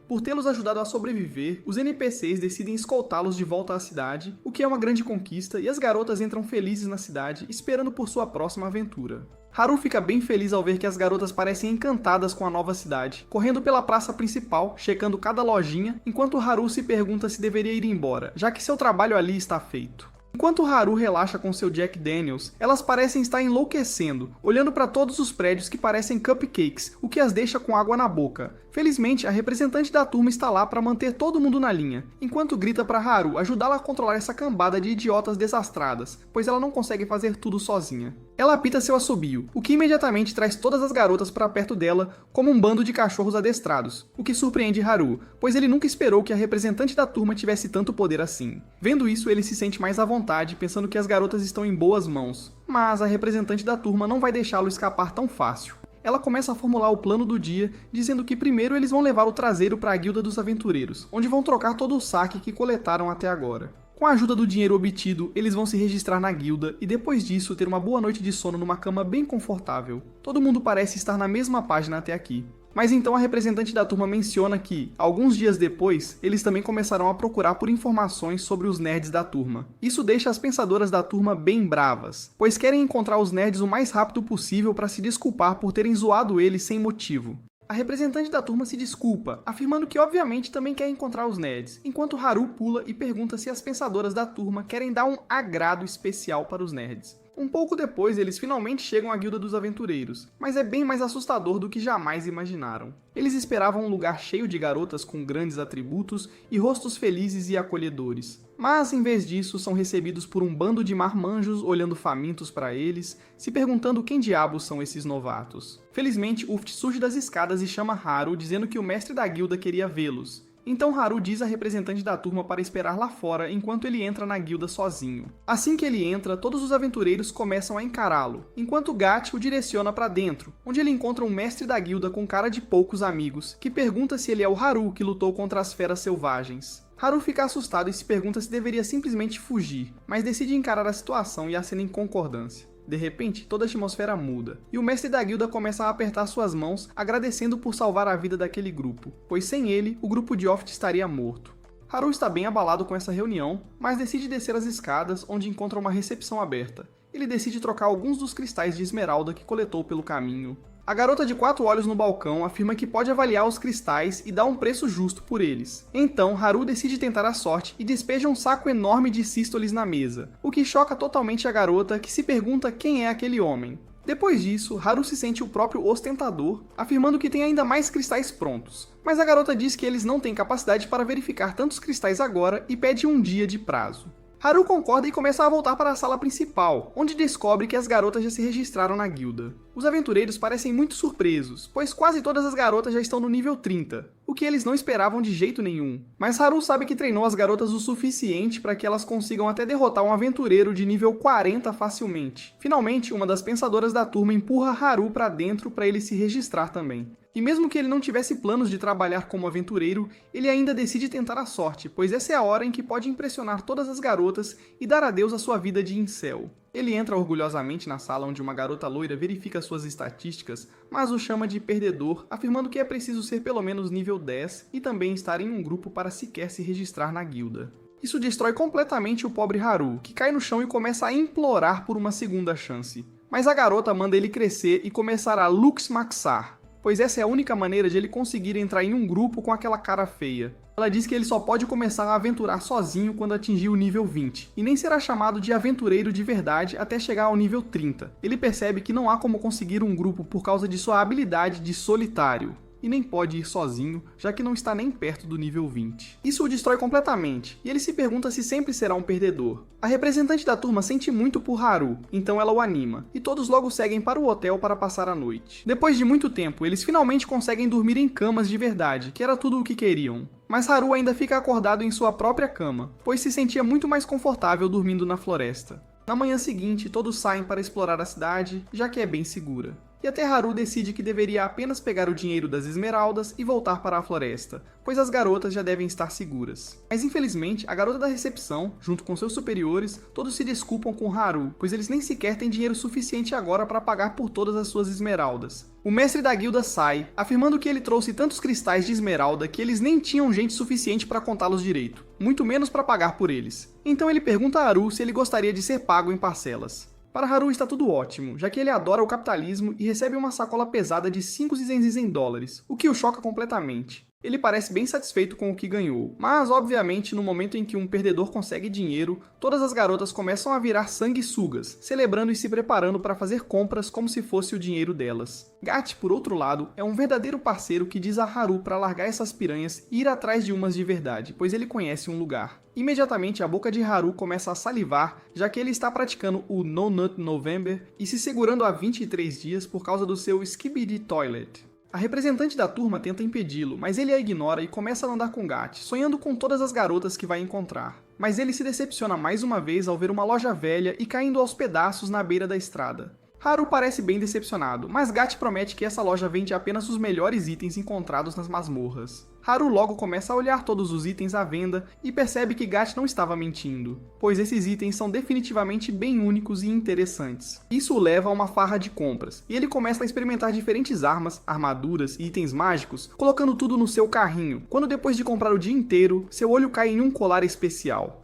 Por tê-los ajudado a sobreviver, os NPCs decidem escoltá-los de volta à cidade, o que é uma grande conquista, e as garotas entram felizes na cidade, esperando por sua próxima aventura. Haru fica bem feliz ao ver que as garotas parecem encantadas com a nova cidade, correndo pela praça principal, checando cada lojinha, enquanto Haru se pergunta se deveria ir embora, já que seu trabalho ali está feito. Enquanto Haru relaxa com seu Jack Daniels, elas parecem estar enlouquecendo, olhando para todos os prédios que parecem cupcakes, o que as deixa com água na boca. Felizmente, a representante da turma está lá para manter todo mundo na linha, enquanto grita para Haru ajudá-la a controlar essa cambada de idiotas desastradas, pois ela não consegue fazer tudo sozinha. Ela apita seu assobio, o que imediatamente traz todas as garotas para perto dela como um bando de cachorros adestrados, o que surpreende Haru, pois ele nunca esperou que a representante da turma tivesse tanto poder assim. Vendo isso, ele se sente mais à vontade, pensando que as garotas estão em boas mãos, mas a representante da turma não vai deixá-lo escapar tão fácil. Ela começa a formular o plano do dia, dizendo que primeiro eles vão levar o traseiro para a Guilda dos Aventureiros, onde vão trocar todo o saque que coletaram até agora. Com a ajuda do dinheiro obtido, eles vão se registrar na guilda e depois disso ter uma boa noite de sono numa cama bem confortável. Todo mundo parece estar na mesma página até aqui. Mas então a representante da turma menciona que, alguns dias depois, eles também começarão a procurar por informações sobre os nerds da turma. Isso deixa as pensadoras da turma bem bravas, pois querem encontrar os nerds o mais rápido possível para se desculpar por terem zoado eles sem motivo. A representante da turma se desculpa, afirmando que obviamente também quer encontrar os nerds, enquanto Haru pula e pergunta se as pensadoras da turma querem dar um agrado especial para os nerds. Um pouco depois, eles finalmente chegam à Guilda dos Aventureiros, mas é bem mais assustador do que jamais imaginaram. Eles esperavam um lugar cheio de garotas com grandes atributos e rostos felizes e acolhedores. Mas, em vez disso, são recebidos por um bando de marmanjos olhando famintos para eles, se perguntando quem diabos são esses novatos. Felizmente, Uft surge das escadas e chama Haru, dizendo que o mestre da guilda queria vê-los. Então Haru diz à representante da turma para esperar lá fora enquanto ele entra na guilda sozinho. Assim que ele entra, todos os aventureiros começam a encará-lo, enquanto Gat o direciona para dentro, onde ele encontra um mestre da guilda com cara de poucos amigos, que pergunta se ele é o Haru que lutou contra as feras selvagens. Haru fica assustado e se pergunta se deveria simplesmente fugir, mas decide encarar a situação e acena em concordância. De repente, toda a atmosfera muda, e o mestre da guilda começa a apertar suas mãos, agradecendo por salvar a vida daquele grupo, pois sem ele, o grupo de Oft estaria morto. Haru está bem abalado com essa reunião, mas decide descer as escadas, onde encontra uma recepção aberta. Ele decide trocar alguns dos cristais de esmeralda que coletou pelo caminho. A garota de 4 olhos no balcão afirma que pode avaliar os cristais e dar um preço justo por eles. Então, Haru decide tentar a sorte e despeja um saco enorme de sístoles na mesa, o que choca totalmente a garota, que se pergunta quem é aquele homem. Depois disso, Haru se sente o próprio ostentador, afirmando que tem ainda mais cristais prontos, mas a garota diz que eles não têm capacidade para verificar tantos cristais agora e pede um dia de prazo. Haru concorda e começa a voltar para a sala principal, onde descobre que as garotas já se registraram na guilda. Os aventureiros parecem muito surpresos, pois quase todas as garotas já estão no nível 30, o que eles não esperavam de jeito nenhum. Mas Haru sabe que treinou as garotas o suficiente para que elas consigam até derrotar um aventureiro de nível 40 facilmente. Finalmente, uma das pensadoras da turma empurra Haru para dentro para ele se registrar também. E mesmo que ele não tivesse planos de trabalhar como aventureiro, ele ainda decide tentar a sorte, pois essa é a hora em que pode impressionar todas as garotas e dar adeus à sua vida de incel. Ele entra orgulhosamente na sala onde uma garota loira verifica suas estatísticas, mas o chama de perdedor, afirmando que é preciso ser pelo menos nível 10 e também estar em um grupo para sequer se registrar na guilda. Isso destrói completamente o pobre Haru, que cai no chão e começa a implorar por uma segunda chance. Mas a garota manda ele crescer e começar a Lux Maxar, pois essa é a única maneira de ele conseguir entrar em um grupo com aquela cara feia. Ela diz que ele só pode começar a aventurar sozinho quando atingir o nível 20, e nem será chamado de aventureiro de verdade até chegar ao nível 30. Ele percebe que não há como conseguir um grupo por causa de sua habilidade de solitário, e nem pode ir sozinho, já que não está nem perto do nível 20. Isso o destrói completamente, e ele se pergunta se sempre será um perdedor. A representante da turma sente muito por Haru, então ela o anima, e todos logo seguem para o hotel para passar a noite. Depois de muito tempo, eles finalmente conseguem dormir em camas de verdade, que era tudo o que queriam. Mas Haru ainda fica acordado em sua própria cama, pois se sentia muito mais confortável dormindo na floresta. Na manhã seguinte, todos saem para explorar a cidade, já que é bem segura. E até Haru decide que deveria apenas pegar o dinheiro das esmeraldas e voltar para a floresta, pois as garotas já devem estar seguras. Mas infelizmente, a garota da recepção, junto com seus superiores, todos se desculpam com Haru, pois eles nem sequer têm dinheiro suficiente agora para pagar por todas as suas esmeraldas. O mestre da guilda sai, afirmando que ele trouxe tantos cristais de esmeralda que eles nem tinham gente suficiente para contá-los direito, muito menos para pagar por eles. Então ele pergunta a Haru se ele gostaria de ser pago em parcelas. Para Haru está tudo ótimo, já que ele adora o capitalismo e recebe uma sacola pesada de 5 zenzizen dólares, o que o choca completamente. Ele parece bem satisfeito com o que ganhou, mas obviamente no momento em que um perdedor consegue dinheiro, todas as garotas começam a virar sanguessugas, celebrando e se preparando para fazer compras como se fosse o dinheiro delas. Gat, por outro lado, é um verdadeiro parceiro que diz a Haru para largar essas piranhas e ir atrás de umas de verdade, pois ele conhece um lugar. Imediatamente a boca de Haru começa a salivar, já que ele está praticando o No Nut November e se segurando há 23 dias por causa do seu Skibidi Toilet. A representante da turma tenta impedi-lo, mas ele a ignora e começa a andar com Gat, sonhando com todas as garotas que vai encontrar. Mas ele se decepciona mais uma vez ao ver uma loja velha e caindo aos pedaços na beira da estrada. Haru parece bem decepcionado, mas Gat promete que essa loja vende apenas os melhores itens encontrados nas masmorras. Haru logo começa a olhar todos os itens à venda e percebe que Gat não estava mentindo, pois esses itens são definitivamente bem únicos e interessantes. Isso o leva a uma farra de compras, e ele começa a experimentar diferentes armas, armaduras e itens mágicos, colocando tudo no seu carrinho, quando depois de comprar o dia inteiro, seu olho cai em um colar especial.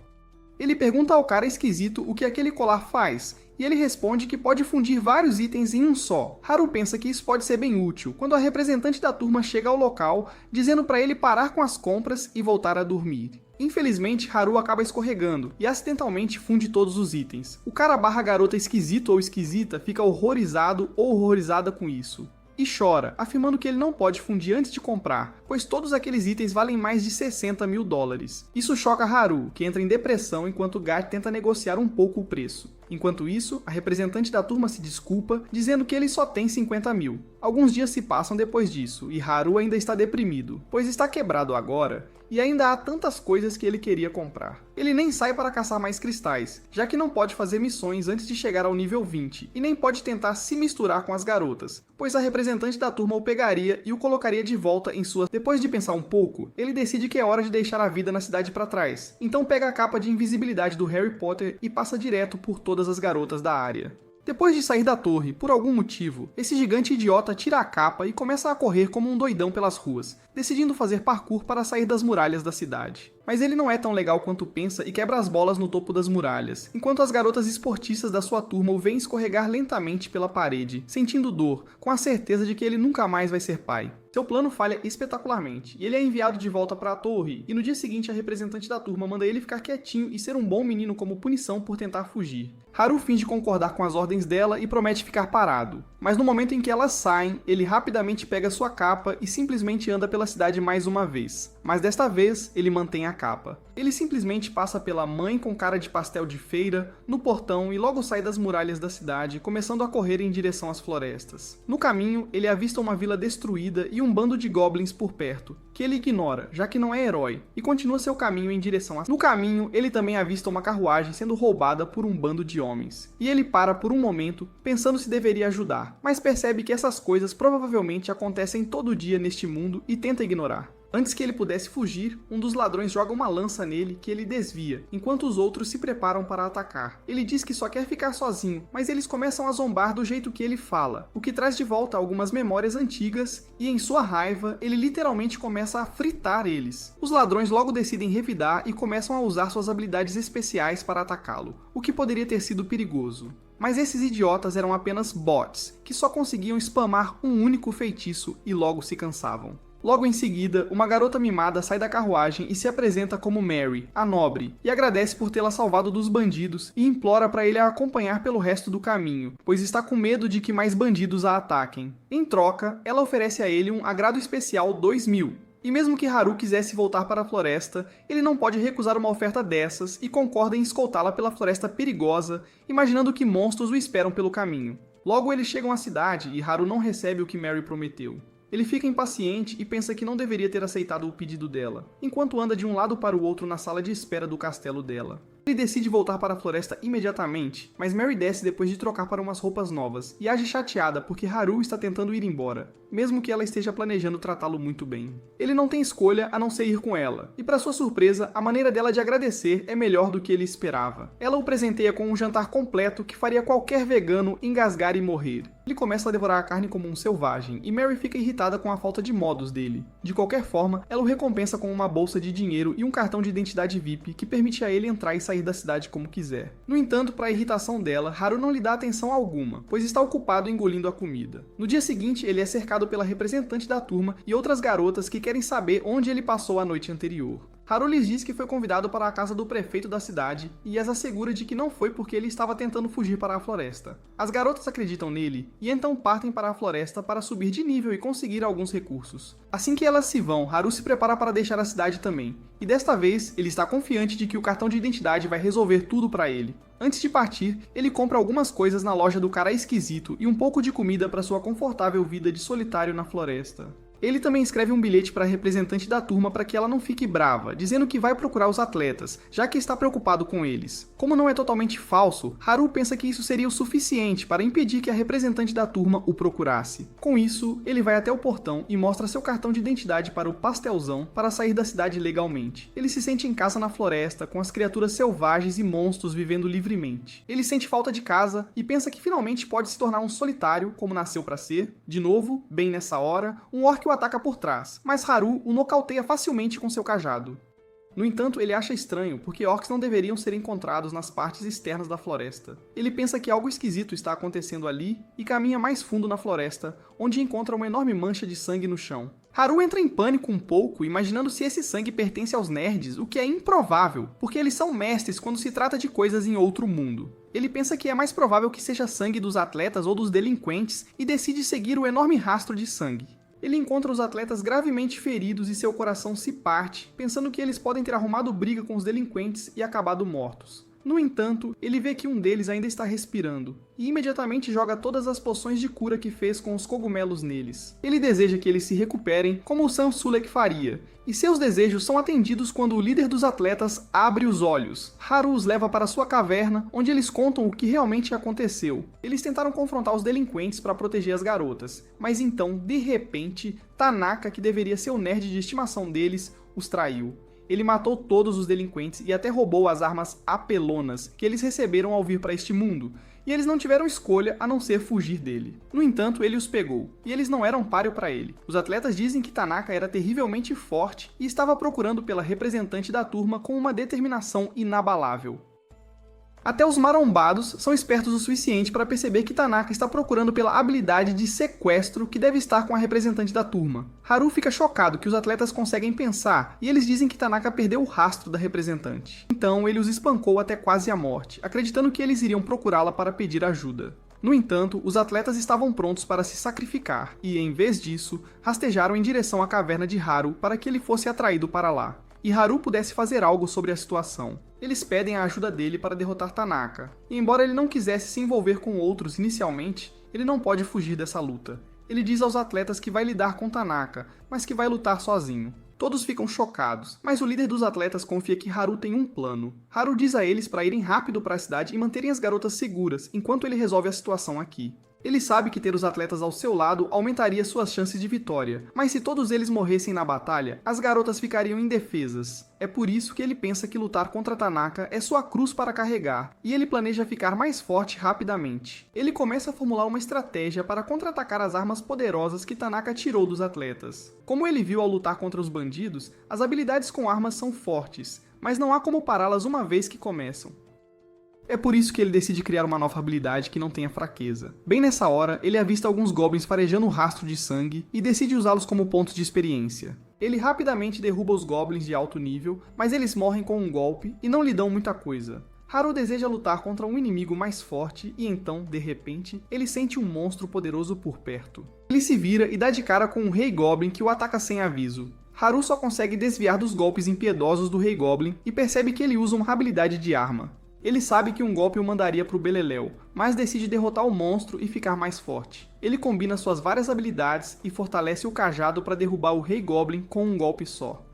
Ele pergunta ao cara esquisito o que aquele colar faz, e ele responde que pode fundir vários itens em um só. Haru pensa que isso pode ser bem útil, quando a representante da turma chega ao local, dizendo para ele parar com as compras e voltar a dormir. Infelizmente, Haru acaba escorregando e acidentalmente funde todos os itens. O cara barra garota esquisito ou esquisita fica horrorizado ou horrorizada com isso. E chora, afirmando que ele não pode fundir antes de comprar, pois todos aqueles itens valem mais de 60 mil dólares. Isso choca Haru, que entra em depressão enquanto Gat tenta negociar um pouco o preço. Enquanto isso, a representante da turma se desculpa, dizendo que ele só tem 50 mil. Alguns dias se passam depois disso, e Haru ainda está deprimido, pois está quebrado agora, e ainda há tantas coisas que ele queria comprar. Ele nem sai para caçar mais cristais, já que não pode fazer missões antes de chegar ao nível 20, e nem pode tentar se misturar com as garotas, pois a representante da turma o pegaria e o colocaria de volta em suas... Depois de pensar um pouco, ele decide que é hora de deixar a vida na cidade para trás, então pega a capa de invisibilidade do Harry Potter e passa direto por todas as garotas da área. Depois de sair da torre, por algum motivo, esse gigante idiota tira a capa e começa a correr como um doidão pelas ruas, decidindo fazer parkour para sair das muralhas da cidade. Mas ele não é tão legal quanto pensa e quebra as bolas no topo das muralhas, enquanto as garotas esportistas da sua turma o veem escorregar lentamente pela parede, sentindo dor, com a certeza de que ele nunca mais vai ser pai. Seu plano falha espetacularmente, e ele é enviado de volta para a torre, e no dia seguinte a representante da turma manda ele ficar quietinho e ser um bom menino como punição por tentar fugir. Haru finge concordar com as ordens dela e promete ficar parado, mas no momento em que elas saem, ele rapidamente pega sua capa e simplesmente anda pela cidade mais uma vez. Mas desta vez, ele mantém a capa. Ele simplesmente passa pela mãe com cara de pastel de feira, no portão e logo sai das muralhas da cidade, começando a correr em direção às florestas. No caminho, ele avista uma vila destruída e um bando de goblins por perto, que ele ignora, já que não é herói, e continua seu caminho em direção a... No caminho, ele também avista uma carruagem sendo roubada por um bando de homens. E ele para por um momento, pensando se deveria ajudar, mas percebe que essas coisas provavelmente acontecem todo dia neste mundo e tenta ignorar. Antes que ele pudesse fugir, um dos ladrões joga uma lança nele que ele desvia, enquanto os outros se preparam para atacar. Ele diz que só quer ficar sozinho, mas eles começam a zombar do jeito que ele fala, o que traz de volta algumas memórias antigas e, em sua raiva, ele literalmente começa a fritar eles. Os ladrões logo decidem revidar e começam a usar suas habilidades especiais para atacá-lo, o que poderia ter sido perigoso. Mas esses idiotas eram apenas bots, que só conseguiam spamar um único feitiço e logo se cansavam. Logo em seguida, uma garota mimada sai da carruagem e se apresenta como Mary, a nobre, e agradece por tê-la salvado dos bandidos e implora para ele a acompanhar pelo resto do caminho, pois está com medo de que mais bandidos a ataquem. Em troca, ela oferece a ele um agrado especial 2000. E mesmo que Haru quisesse voltar para a floresta, ele não pode recusar uma oferta dessas e concorda em escoltá-la pela floresta perigosa, imaginando que monstros o esperam pelo caminho. Logo eles chegam à cidade e Haru não recebe o que Mary prometeu. Ele fica impaciente e pensa que não deveria ter aceitado o pedido dela, enquanto anda de um lado para o outro na sala de espera do castelo dela. Ele decide voltar para a floresta imediatamente, mas Mary desce depois de trocar para umas roupas novas, e age chateada porque Haru está tentando ir embora, mesmo que ela esteja planejando tratá-lo muito bem. Ele não tem escolha a não ser ir com ela, e para sua surpresa, a maneira dela de agradecer é melhor do que ele esperava. Ela o presenteia com um jantar completo que faria qualquer vegano engasgar e morrer. Ele começa a devorar a carne como um selvagem, e Mary fica irritada com a falta de modos dele. De qualquer forma, ela o recompensa com uma bolsa de dinheiro e um cartão de identidade VIP que permite a ele entrar e sair da cidade como quiser. No entanto, para a irritação dela, Haru não lhe dá atenção alguma, pois está ocupado engolindo a comida. No dia seguinte, ele é cercado pela representante da turma e outras garotas que querem saber onde ele passou a noite anterior. Haru lhes diz que foi convidado para a casa do prefeito da cidade e as assegura de que não foi porque ele estava tentando fugir para a floresta. As garotas acreditam nele e então partem para a floresta para subir de nível e conseguir alguns recursos. Assim que elas se vão, Haru se prepara para deixar a cidade também, e desta vez ele está confiante de que o cartão de identidade vai resolver tudo para ele. Antes de partir, ele compra algumas coisas na loja do cara esquisito e um pouco de comida para sua confortável vida de solitário na floresta. Ele também escreve um bilhete para a representante da turma para que ela não fique brava, dizendo que vai procurar os atletas, já que está preocupado com eles. Como não é totalmente falso, Haru pensa que isso seria o suficiente para impedir que a representante da turma o procurasse. Com isso, ele vai até o portão e mostra seu cartão de identidade para o pastelzão para sair da cidade legalmente. Ele se sente em casa na floresta, com as criaturas selvagens e monstros vivendo livremente. Ele sente falta de casa e pensa que finalmente pode se tornar um solitário, como nasceu para ser. De novo, bem nessa hora, um orc o ataca por trás, mas Haru o nocauteia facilmente com seu cajado. No entanto, ele acha estranho, porque orcs não deveriam ser encontrados nas partes externas da floresta. Ele pensa que algo esquisito está acontecendo ali e caminha mais fundo na floresta, onde encontra uma enorme mancha de sangue no chão. Haru entra em pânico um pouco, imaginando se esse sangue pertence aos nerds, o que é improvável, porque eles são mestres quando se trata de coisas em outro mundo. Ele pensa que é mais provável que seja sangue dos atletas ou dos delinquentes e decide seguir o enorme rastro de sangue. Ele encontra os atletas gravemente feridos e seu coração se parte, pensando que eles podem ter arrumado briga com os delinquentes e acabado mortos. No entanto, ele vê que um deles ainda está respirando, e imediatamente joga todas as poções de cura que fez com os cogumelos neles. Ele deseja que eles se recuperem, como o Sam Sulek faria, e seus desejos são atendidos quando o líder dos atletas abre os olhos. Haru os leva para sua caverna, onde eles contam o que realmente aconteceu. Eles tentaram confrontar os delinquentes para proteger as garotas, mas então, de repente, Tanaka, que deveria ser o nerd de estimação deles, os traiu. Ele matou todos os delinquentes e até roubou as armas apelonas que eles receberam ao vir para este mundo, e eles não tiveram escolha a não ser fugir dele. No entanto, ele os pegou, e eles não eram páreo para ele. Os atletas dizem que Tanaka era terrivelmente forte e estava procurando pela representante da turma com uma determinação inabalável. Até os marombados são espertos o suficiente para perceber que Tanaka está procurando pela habilidade de sequestro que deve estar com a representante da turma. Haru fica chocado que os atletas conseguem pensar, e eles dizem que Tanaka perdeu o rastro da representante. Então ele os espancou até quase a morte, acreditando que eles iriam procurá-la para pedir ajuda. No entanto, os atletas estavam prontos para se sacrificar e, em vez disso, rastejaram em direção à caverna de Haru para que ele fosse atraído para lá, e Haru pudesse fazer algo sobre a situação. Eles pedem a ajuda dele para derrotar Tanaka, e embora ele não quisesse se envolver com outros inicialmente, ele não pode fugir dessa luta. Ele diz aos atletas que vai lidar com Tanaka, mas que vai lutar sozinho. Todos ficam chocados, mas o líder dos atletas confia que Haru tem um plano. Haru diz a eles para irem rápido para a cidade e manterem as garotas seguras, enquanto ele resolve a situação aqui. Ele sabe que ter os atletas ao seu lado aumentaria suas chances de vitória, mas se todos eles morressem na batalha, as garotas ficariam indefesas. É por isso que ele pensa que lutar contra Tanaka é sua cruz para carregar, e ele planeja ficar mais forte rapidamente. Ele começa a formular uma estratégia para contra-atacar as armas poderosas que Tanaka tirou dos atletas. Como ele viu ao lutar contra os bandidos, as habilidades com armas são fortes, mas não há como pará-las uma vez que começam. É por isso que ele decide criar uma nova habilidade que não tenha fraqueza. Bem nessa hora, ele avista alguns goblins farejando um rastro de sangue e decide usá-los como pontos de experiência. Ele rapidamente derruba os goblins de alto nível, mas eles morrem com um golpe e não lhe dão muita coisa. Haru deseja lutar contra um inimigo mais forte e então, de repente, ele sente um monstro poderoso por perto. Ele se vira e dá de cara com um Rei Goblin que o ataca sem aviso. Haru só consegue desviar dos golpes impiedosos do Rei Goblin e percebe que ele usa uma habilidade de arma. Ele sabe que um golpe o mandaria pro beleléu, mas decide derrotar o monstro e ficar mais forte. Ele combina suas várias habilidades e fortalece o cajado para derrubar o Rei Goblin com um golpe só.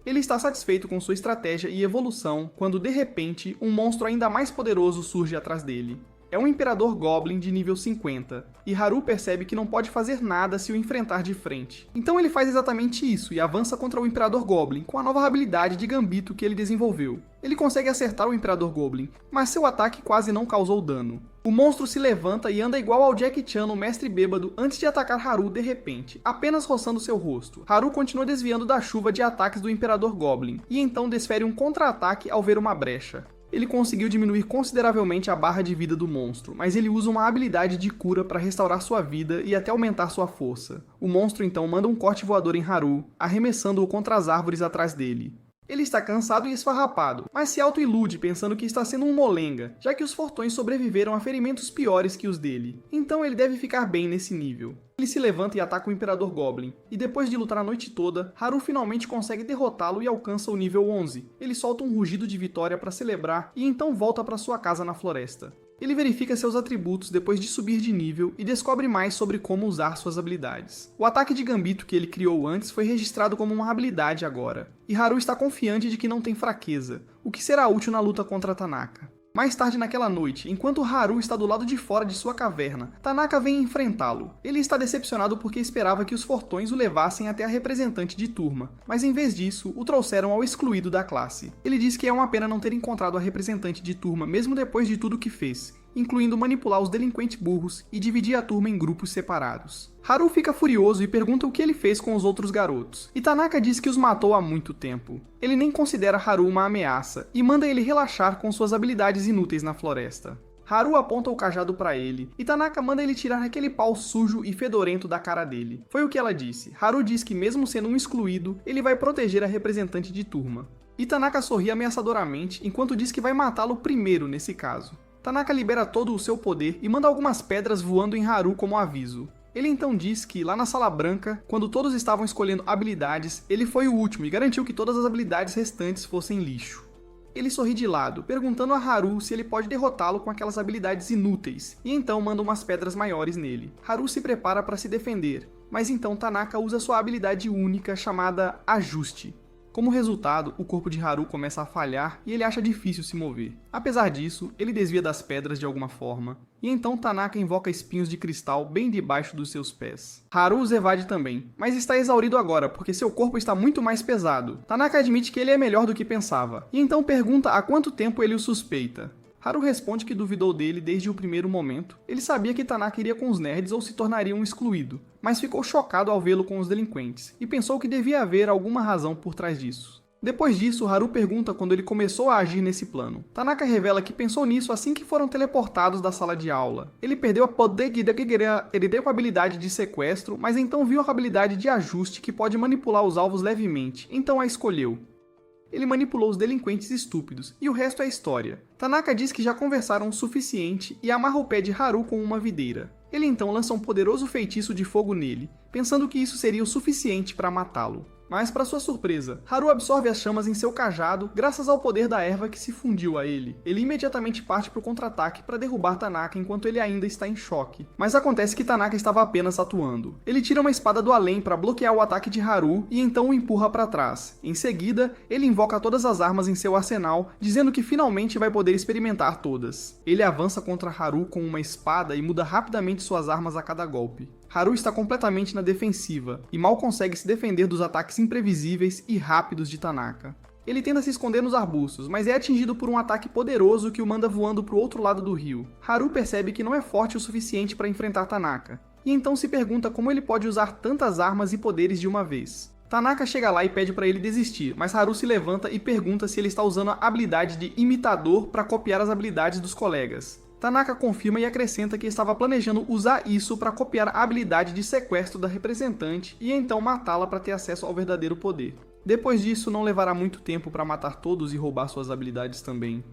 Ele está satisfeito com sua estratégia e evolução quando, de repente, um monstro ainda mais poderoso surge atrás dele. É um Imperador Goblin de nível 50, e Haru percebe que não pode fazer nada se o enfrentar de frente. Então ele faz exatamente isso e avança contra o Imperador Goblin com a nova habilidade de Gambito que ele desenvolveu. Ele consegue acertar o Imperador Goblin, mas seu ataque quase não causou dano. O monstro se levanta e anda igual ao Jack Chan no Mestre Bêbado antes de atacar Haru de repente, apenas roçando seu rosto. Haru continua desviando da chuva de ataques do Imperador Goblin, e então desfere um contra-ataque ao ver uma brecha. Ele conseguiu diminuir consideravelmente a barra de vida do monstro, mas ele usa uma habilidade de cura para restaurar sua vida e até aumentar sua força. O monstro então manda um corte voador em Haru, arremessando-o contra as árvores atrás dele. Ele está cansado e esfarrapado, mas se auto-ilude pensando que está sendo um molenga, já que os fortões sobreviveram a ferimentos piores que os dele. Então ele deve ficar bem nesse nível. Ele se levanta e ataca o Imperador Goblin, e depois de lutar a noite toda, Haru finalmente consegue derrotá-lo e alcança o nível 11. Ele solta um rugido de vitória para celebrar e então volta para sua casa na floresta. Ele verifica seus atributos depois de subir de nível e descobre mais sobre como usar suas habilidades. O ataque de Gambito que ele criou antes foi registrado como uma habilidade agora, e Haru está confiante de que não tem fraqueza, o que será útil na luta contra Tanaka. Mais tarde naquela noite, enquanto Haru está do lado de fora de sua caverna, Tanaka vem enfrentá-lo. Ele está decepcionado porque esperava que os fortões o levassem até a representante de turma, mas em vez disso, o trouxeram ao excluído da classe. Ele diz que é uma pena não ter encontrado a representante de turma mesmo depois de tudo o que fez, incluindo manipular os delinquentes burros e dividir a turma em grupos separados. Haru fica furioso e pergunta o que ele fez com os outros garotos, e Tanaka diz que os matou há muito tempo. Ele nem considera Haru uma ameaça, e manda ele relaxar com suas habilidades inúteis na floresta. Haru aponta o cajado para ele, e Tanaka manda ele tirar aquele pau sujo e fedorento da cara dele. Foi o que ela disse. Haru diz que mesmo sendo um excluído, ele vai proteger a representante de turma. E Tanaka sorri ameaçadoramente, enquanto diz que vai matá-lo primeiro nesse caso. Tanaka libera todo o seu poder e manda algumas pedras voando em Haru como aviso. Ele então diz que, lá na Sala Branca, quando todos estavam escolhendo habilidades, ele foi o último e garantiu que todas as habilidades restantes fossem lixo. Ele sorri de lado, perguntando a Haru se ele pode derrotá-lo com aquelas habilidades inúteis, e então manda umas pedras maiores nele. Haru se prepara para se defender, mas então Tanaka usa sua habilidade única chamada Ajuste. Como resultado, o corpo de Haru começa a falhar e ele acha difícil se mover. Apesar disso, ele desvia das pedras de alguma forma, e então Tanaka invoca espinhos de cristal bem debaixo dos seus pés. Haru os evade também, mas está exaurido agora porque seu corpo está muito mais pesado. Tanaka admite que ele é melhor do que pensava, e então pergunta há quanto tempo ele o suspeita. Haru responde que duvidou dele desde o primeiro momento. Ele sabia que Tanaka iria com os nerds ou se tornaria um excluído, mas ficou chocado ao vê-lo com os delinquentes, e pensou que devia haver alguma razão por trás disso. Depois disso, Haru pergunta quando ele começou a agir nesse plano. Tanaka revela que pensou nisso assim que foram teleportados da sala de aula. Ele perdeu a poder ele deu a habilidade de sequestro, mas então viu a habilidade de ajuste que pode manipular os alvos levemente, então a escolheu. Ele manipulou os delinquentes estúpidos, e o resto é história. Tanaka diz que já conversaram o suficiente e amarra o pé de Haru com uma videira. Ele então lança um poderoso feitiço de fogo nele, pensando que isso seria o suficiente para matá-lo. Mas, para sua surpresa, Haru absorve as chamas em seu cajado graças ao poder da erva que se fundiu a ele. Ele imediatamente parte para o contra-ataque para derrubar Tanaka enquanto ele ainda está em choque. Mas acontece que Tanaka estava apenas atuando. Ele tira uma espada do além para bloquear o ataque de Haru e então o empurra para trás. Em seguida, ele invoca todas as armas em seu arsenal, dizendo que finalmente vai poder experimentar todas. Ele avança contra Haru com uma espada e muda rapidamente suas armas a cada golpe. Haru está completamente na defensiva e mal consegue se defender dos ataques imprevisíveis e rápidos de Tanaka. Ele tenta se esconder nos arbustos, mas é atingido por um ataque poderoso que o manda voando para o outro lado do rio. Haru percebe que não é forte o suficiente para enfrentar Tanaka, e então se pergunta como ele pode usar tantas armas e poderes de uma vez. Tanaka chega lá e pede para ele desistir, mas Haru se levanta e pergunta se ele está usando a habilidade de imitador para copiar as habilidades dos colegas. Tanaka confirma e acrescenta que estava planejando usar isso para copiar a habilidade de sequestro da representante e então matá-la para ter acesso ao verdadeiro poder. Depois disso, não levará muito tempo para matar todos e roubar suas habilidades também.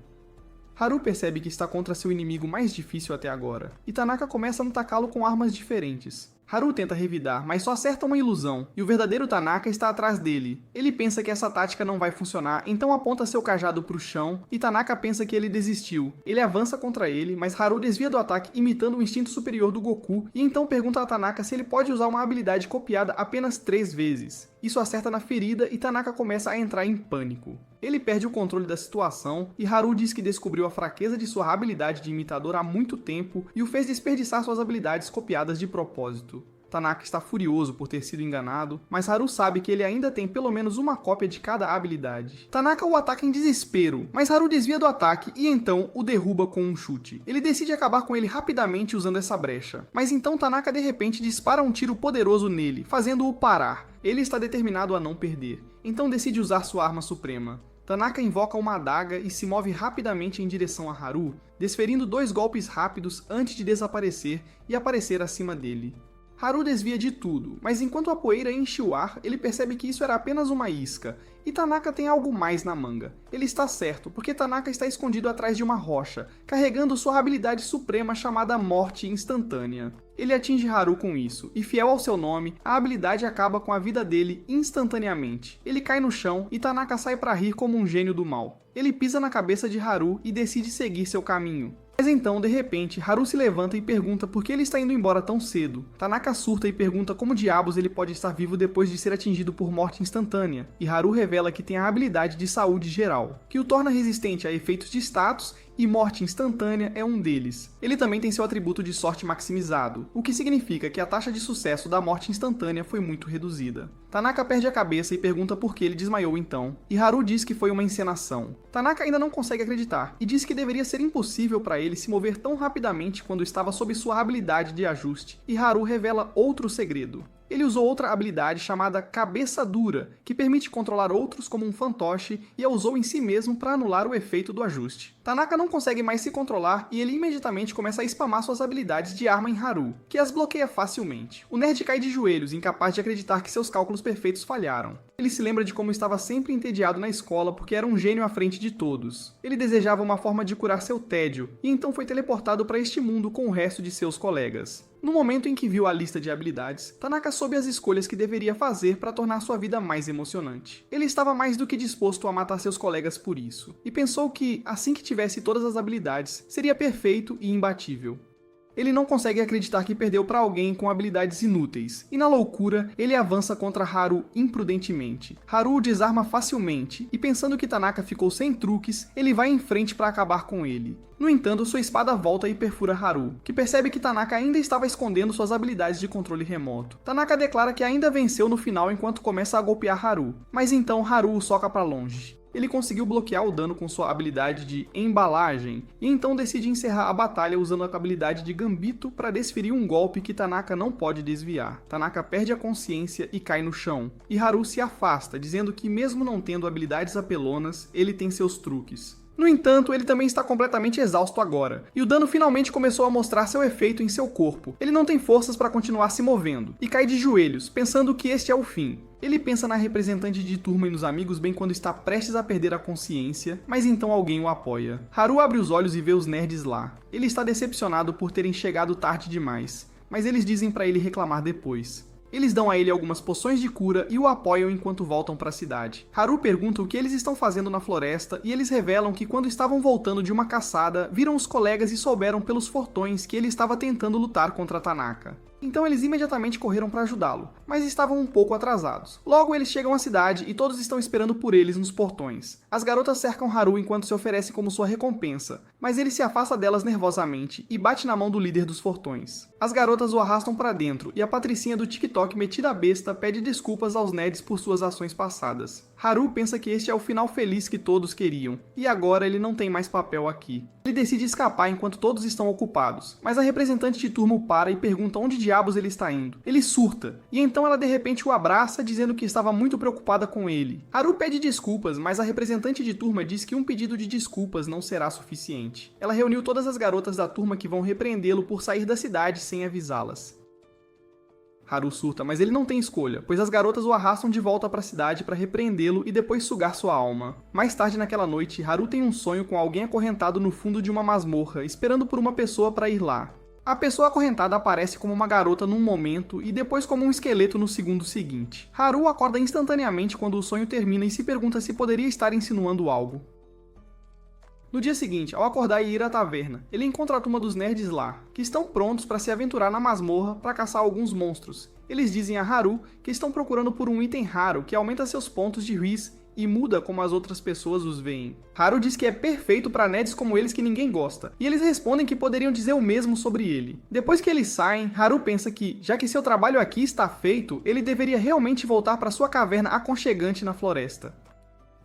Haru percebe que está contra seu inimigo mais difícil até agora, e Tanaka começa a atacá-lo com armas diferentes. Haru tenta revidar, mas só acerta uma ilusão, e o verdadeiro Tanaka está atrás dele. Ele pensa que essa tática não vai funcionar, então aponta seu cajado para o chão, e Tanaka pensa que ele desistiu. Ele avança contra ele, mas Haru desvia do ataque imitando o instinto superior do Goku, e então pergunta a Tanaka se ele pode usar uma habilidade copiada apenas 3 vezes. Isso acerta na ferida e Tanaka começa a entrar em pânico. Ele perde o controle da situação, e Haru diz que descobriu a fraqueza de sua habilidade de imitador há muito tempo e o fez desperdiçar suas habilidades copiadas de propósito. Tanaka está furioso por ter sido enganado, mas Haru sabe que ele ainda tem pelo menos uma cópia de cada habilidade. Tanaka o ataca em desespero, mas Haru desvia do ataque e então o derruba com um chute. Ele decide acabar com ele rapidamente usando essa brecha, mas então Tanaka de repente dispara um tiro poderoso nele, fazendo-o parar. Ele está determinado a não perder, então decide usar sua arma suprema. Tanaka invoca uma adaga e se move rapidamente em direção a Haru, desferindo 2 golpes rápidos antes de desaparecer e aparecer acima dele. Haru desvia de tudo, mas enquanto a poeira enche o ar, ele percebe que isso era apenas uma isca, e Tanaka tem algo mais na manga. Ele está certo, porque Tanaka está escondido atrás de uma rocha, carregando sua habilidade suprema chamada Morte Instantânea. Ele atinge Haru com isso, e fiel ao seu nome, a habilidade acaba com a vida dele instantaneamente. Ele cai no chão e Tanaka sai para rir como um gênio do mal. Ele pisa na cabeça de Haru e decide seguir seu caminho. Mas então, de repente, Haru se levanta e pergunta por que ele está indo embora tão cedo. Tanaka surta e pergunta como diabos ele pode estar vivo depois de ser atingido por morte instantânea, e Haru revela que tem a habilidade de saúde geral, que o torna resistente a efeitos de status, e morte instantânea é um deles. Ele também tem seu atributo de sorte maximizado, o que significa que a taxa de sucesso da morte instantânea foi muito reduzida. Tanaka perde a cabeça e pergunta por que ele desmaiou então, e Haru diz que foi uma encenação. Tanaka ainda não consegue acreditar, e diz que deveria ser impossível para ele se mover tão rapidamente quando estava sob sua habilidade de ajuste, e Haru revela outro segredo. Ele usou outra habilidade chamada Cabeça Dura, que permite controlar outros como um fantoche, e a usou em si mesmo para anular o efeito do ajuste. Tanaka não consegue mais se controlar e ele imediatamente começa a spamar suas habilidades de arma em Haru, que as bloqueia facilmente. O nerd cai de joelhos, incapaz de acreditar que seus cálculos perfeitos falharam. Ele se lembra de como estava sempre entediado na escola porque era um gênio à frente de todos. Ele desejava uma forma de curar seu tédio, e então foi teleportado para este mundo com o resto de seus colegas. No momento em que viu a lista de habilidades, Tanaka soube as escolhas que deveria fazer para tornar sua vida mais emocionante. Ele estava mais do que disposto a matar seus colegas por isso, e pensou que, assim que tivesse todas as habilidades, seria perfeito e imbatível. Ele não consegue acreditar que perdeu para alguém com habilidades inúteis, e na loucura, ele avança contra Haru imprudentemente. Haru o desarma facilmente, e pensando que Tanaka ficou sem truques, ele vai em frente para acabar com ele. No entanto, sua espada volta e perfura Haru, que percebe que Tanaka ainda estava escondendo suas habilidades de controle remoto. Tanaka declara que ainda venceu no final enquanto começa a golpear Haru, mas então Haru o soca para longe. Ele conseguiu bloquear o dano com sua habilidade de embalagem, e então decide encerrar a batalha usando a habilidade de Gambito para desferir um golpe que Tanaka não pode desviar. Tanaka perde a consciência e cai no chão, e Haru se afasta, dizendo que mesmo não tendo habilidades apelonas, ele tem seus truques. No entanto, ele também está completamente exausto agora, e o dano finalmente começou a mostrar seu efeito em seu corpo. Ele não tem forças para continuar se movendo, e cai de joelhos, pensando que este é o fim. Ele pensa na representante de turma e nos amigos bem quando está prestes a perder a consciência, mas então alguém o apoia. Haru abre os olhos e vê os nerds lá. Ele está decepcionado por terem chegado tarde demais, mas eles dizem para ele reclamar depois. Eles dão a ele algumas poções de cura e o apoiam enquanto voltam para a cidade. Haru pergunta o que eles estão fazendo na floresta e eles revelam que quando estavam voltando de uma caçada, viram os colegas e souberam pelos fortões que ele estava tentando lutar contra Tanaka. Então eles imediatamente correram para ajudá-lo, mas estavam um pouco atrasados. Logo eles chegam à cidade e todos estão esperando por eles nos portões. As garotas cercam Haru enquanto se oferecem como sua recompensa, mas ele se afasta delas nervosamente e bate na mão do líder dos fortões. As garotas o arrastam para dentro e a patricinha do TikTok metida besta pede desculpas aos nerds por suas ações passadas. Haru pensa que este é o final feliz que todos queriam, e agora ele não tem mais papel aqui. Ele decide escapar enquanto todos estão ocupados, mas a representante de turma o para e pergunta onde diabos ele está indo. Ele surta, e então ela de repente o abraça dizendo que estava muito preocupada com ele. Haru pede desculpas, mas a representante de turma diz que um pedido de desculpas não será suficiente. Ela reuniu todas as garotas da turma que vão repreendê-lo por sair da cidade sem avisá-las. Haru surta, mas ele não tem escolha, pois as garotas o arrastam de volta para a cidade para repreendê-lo e depois sugar sua alma. Mais tarde naquela noite, Haru tem um sonho com alguém acorrentado no fundo de uma masmorra, esperando por uma pessoa para ir lá. A pessoa acorrentada aparece como uma garota num momento e depois como um esqueleto no segundo seguinte. Haru acorda instantaneamente quando o sonho termina e se pergunta se poderia estar insinuando algo. No dia seguinte, ao acordar e ir à taverna, ele encontra a turma dos nerds lá, que estão prontos para se aventurar na masmorra para caçar alguns monstros. Eles dizem a Haru que estão procurando por um item raro que aumenta seus pontos de Whis e muda como as outras pessoas os veem. Haru diz que é perfeito para nerds como eles que ninguém gosta, e eles respondem que poderiam dizer o mesmo sobre ele. Depois que eles saem, Haru pensa que, já que seu trabalho aqui está feito, ele deveria realmente voltar para sua caverna aconchegante na floresta.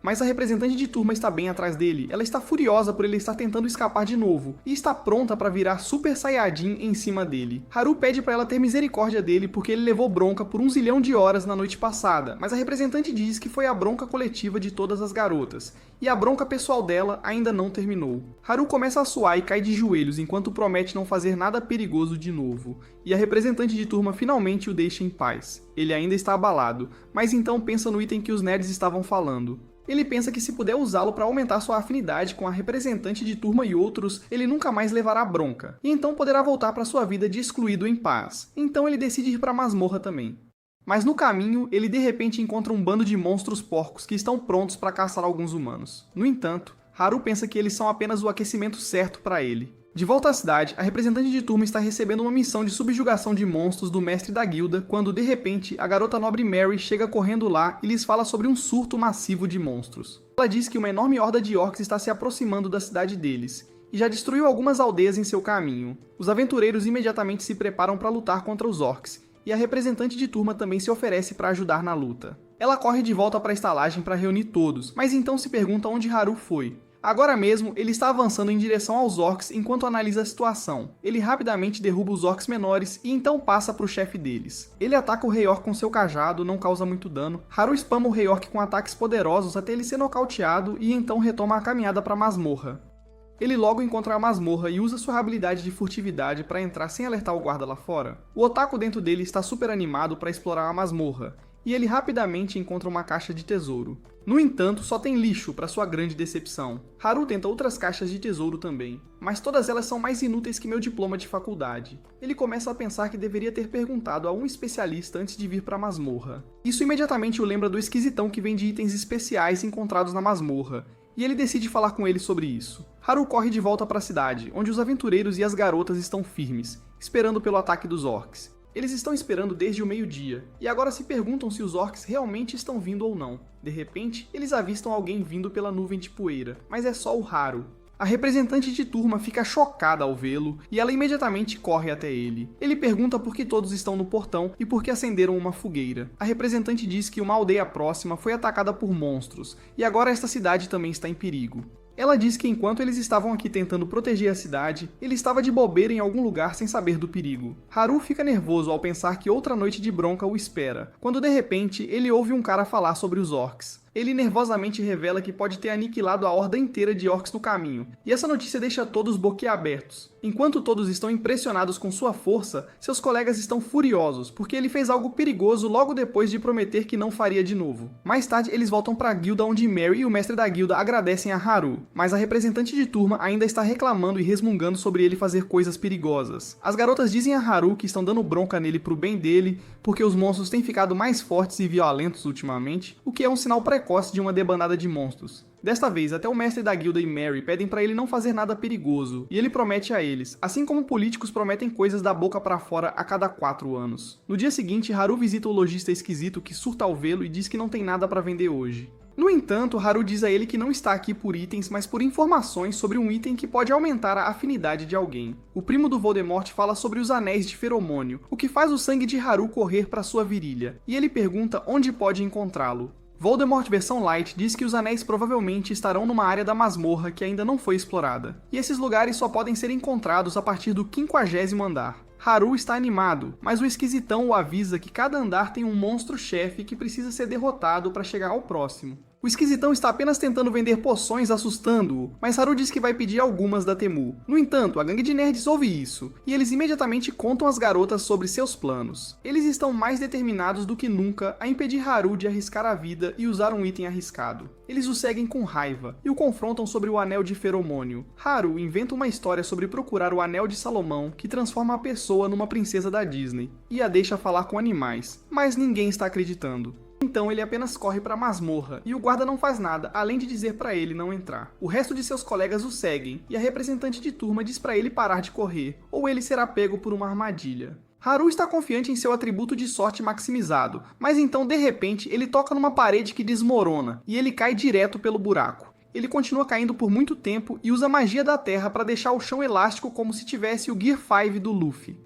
Mas a representante de turma está bem atrás dele, ela está furiosa por ele estar tentando escapar de novo, e está pronta para virar Super Saiyajin em cima dele. Haru pede para ela ter misericórdia dele porque ele levou bronca por 1 zilhão de horas na noite passada, mas a representante diz que foi a bronca coletiva de todas as garotas, e a bronca pessoal dela ainda não terminou. Haru começa a suar e cai de joelhos enquanto promete não fazer nada perigoso de novo, e a representante de turma finalmente o deixa em paz. Ele ainda está abalado, mas então pensa no item que os nerds estavam falando. Ele pensa que se puder usá-lo para aumentar sua afinidade com a representante de turma e outros, ele nunca mais levará bronca, e então poderá voltar para sua vida de excluído em paz. Então ele decide ir para a masmorra também. Mas no caminho, ele de repente encontra um bando de monstros porcos que estão prontos para caçar alguns humanos. No entanto, Haru pensa que eles são apenas o aquecimento certo para ele. De volta à cidade, a representante de turma está recebendo uma missão de subjugação de monstros do mestre da guilda, quando, de repente, a garota nobre Mary chega correndo lá e lhes fala sobre um surto massivo de monstros. Ela diz que uma enorme horda de orcs está se aproximando da cidade deles, e já destruiu algumas aldeias em seu caminho. Os aventureiros imediatamente se preparam para lutar contra os orcs, e a representante de turma também se oferece para ajudar na luta. Ela corre de volta para a estalagem para reunir todos, mas então se pergunta onde Haru foi. Agora mesmo, ele está avançando em direção aos orcs enquanto analisa a situação. Ele rapidamente derruba os orcs menores e então passa para o chefe deles. Ele ataca o Rei Orc com seu cajado, não causa muito dano. Haru spama o Rei Orc com ataques poderosos até ele ser nocauteado e então retoma a caminhada para a masmorra. Ele logo encontra a masmorra e usa sua habilidade de furtividade para entrar sem alertar o guarda lá fora. O otaku dentro dele está super animado para explorar a masmorra, e ele rapidamente encontra uma caixa de tesouro. No entanto, só tem lixo para sua grande decepção. Haru tenta outras caixas de tesouro também, mas todas elas são mais inúteis que meu diploma de faculdade. Ele começa a pensar que deveria ter perguntado a um especialista antes de vir para a masmorra. Isso imediatamente o lembra do esquisitão que vende itens especiais encontrados na masmorra, e ele decide falar com ele sobre isso. Haru corre de volta para a cidade, onde os aventureiros e as garotas estão firmes, esperando pelo ataque dos orcs. Eles estão esperando desde o meio-dia, e agora se perguntam se os orcs realmente estão vindo ou não. De repente, eles avistam alguém vindo pela nuvem de poeira, mas é só o Haru. A representante de turma fica chocada ao vê-lo, e ela imediatamente corre até ele. Ele pergunta por que todos estão no portão e por que acenderam uma fogueira. A representante diz que uma aldeia próxima foi atacada por monstros, e agora esta cidade também está em perigo. Ela diz que enquanto eles estavam aqui tentando proteger a cidade, ele estava de bobeira em algum lugar sem saber do perigo. Haru fica nervoso ao pensar que outra noite de bronca o espera, quando de repente ele ouve um cara falar sobre os orcs. Ele nervosamente revela que pode ter aniquilado a horda inteira de orcs no caminho, e essa notícia deixa todos boquiabertos. Enquanto todos estão impressionados com sua força, seus colegas estão furiosos, porque ele fez algo perigoso logo depois de prometer que não faria de novo. Mais tarde, eles voltam para a guilda onde Mary e o mestre da guilda agradecem a Haru, mas a representante de turma ainda está reclamando e resmungando sobre ele fazer coisas perigosas. As garotas dizem a Haru que estão dando bronca nele pro bem dele, porque os monstros têm ficado mais fortes e violentos ultimamente, o que é um sinal precoce de uma debandada de monstros. Desta vez, até o mestre da guilda e Mary pedem para ele não fazer nada perigoso, e ele promete a eles, assim como políticos prometem coisas da boca para fora a cada 4 anos. No dia seguinte, Haru visita o lojista esquisito que surta ao vê-lo e diz que não tem nada para vender hoje. No entanto, Haru diz a ele que não está aqui por itens, mas por informações sobre um item que pode aumentar a afinidade de alguém. O primo do Voldemort fala sobre os anéis de feromônio, o que faz o sangue de Haru correr para sua virilha, e ele pergunta onde pode encontrá-lo. Voldemort versão light diz que os anéis provavelmente estarão numa área da masmorra que ainda não foi explorada, e esses lugares só podem ser encontrados a partir do 50º andar. Haru está animado, mas o esquisitão o avisa que cada andar tem um monstro-chefe que precisa ser derrotado para chegar ao próximo. O esquisitão está apenas tentando vender poções assustando-o, mas Haru diz que vai pedir algumas da Temu. No entanto, a gangue de nerds ouve isso, e eles imediatamente contam às garotas sobre seus planos. Eles estão mais determinados do que nunca a impedir Haru de arriscar a vida e usar um item arriscado. Eles o seguem com raiva, e o confrontam sobre o Anel de Feromônio. Haru inventa uma história sobre procurar o Anel de Salomão, que transforma a pessoa numa princesa da Disney, e a deixa falar com animais, mas ninguém está acreditando. Então ele apenas corre para a masmorra, e o guarda não faz nada, além de dizer para ele não entrar. O resto de seus colegas o seguem, e a representante de turma diz para ele parar de correr, ou ele será pego por uma armadilha. Haru está confiante em seu atributo de sorte maximizado, mas então de repente ele toca numa parede que desmorona, e ele cai direto pelo buraco. Ele continua caindo por muito tempo e usa a magia da terra para deixar o chão elástico como se tivesse o Gear 5 do Luffy.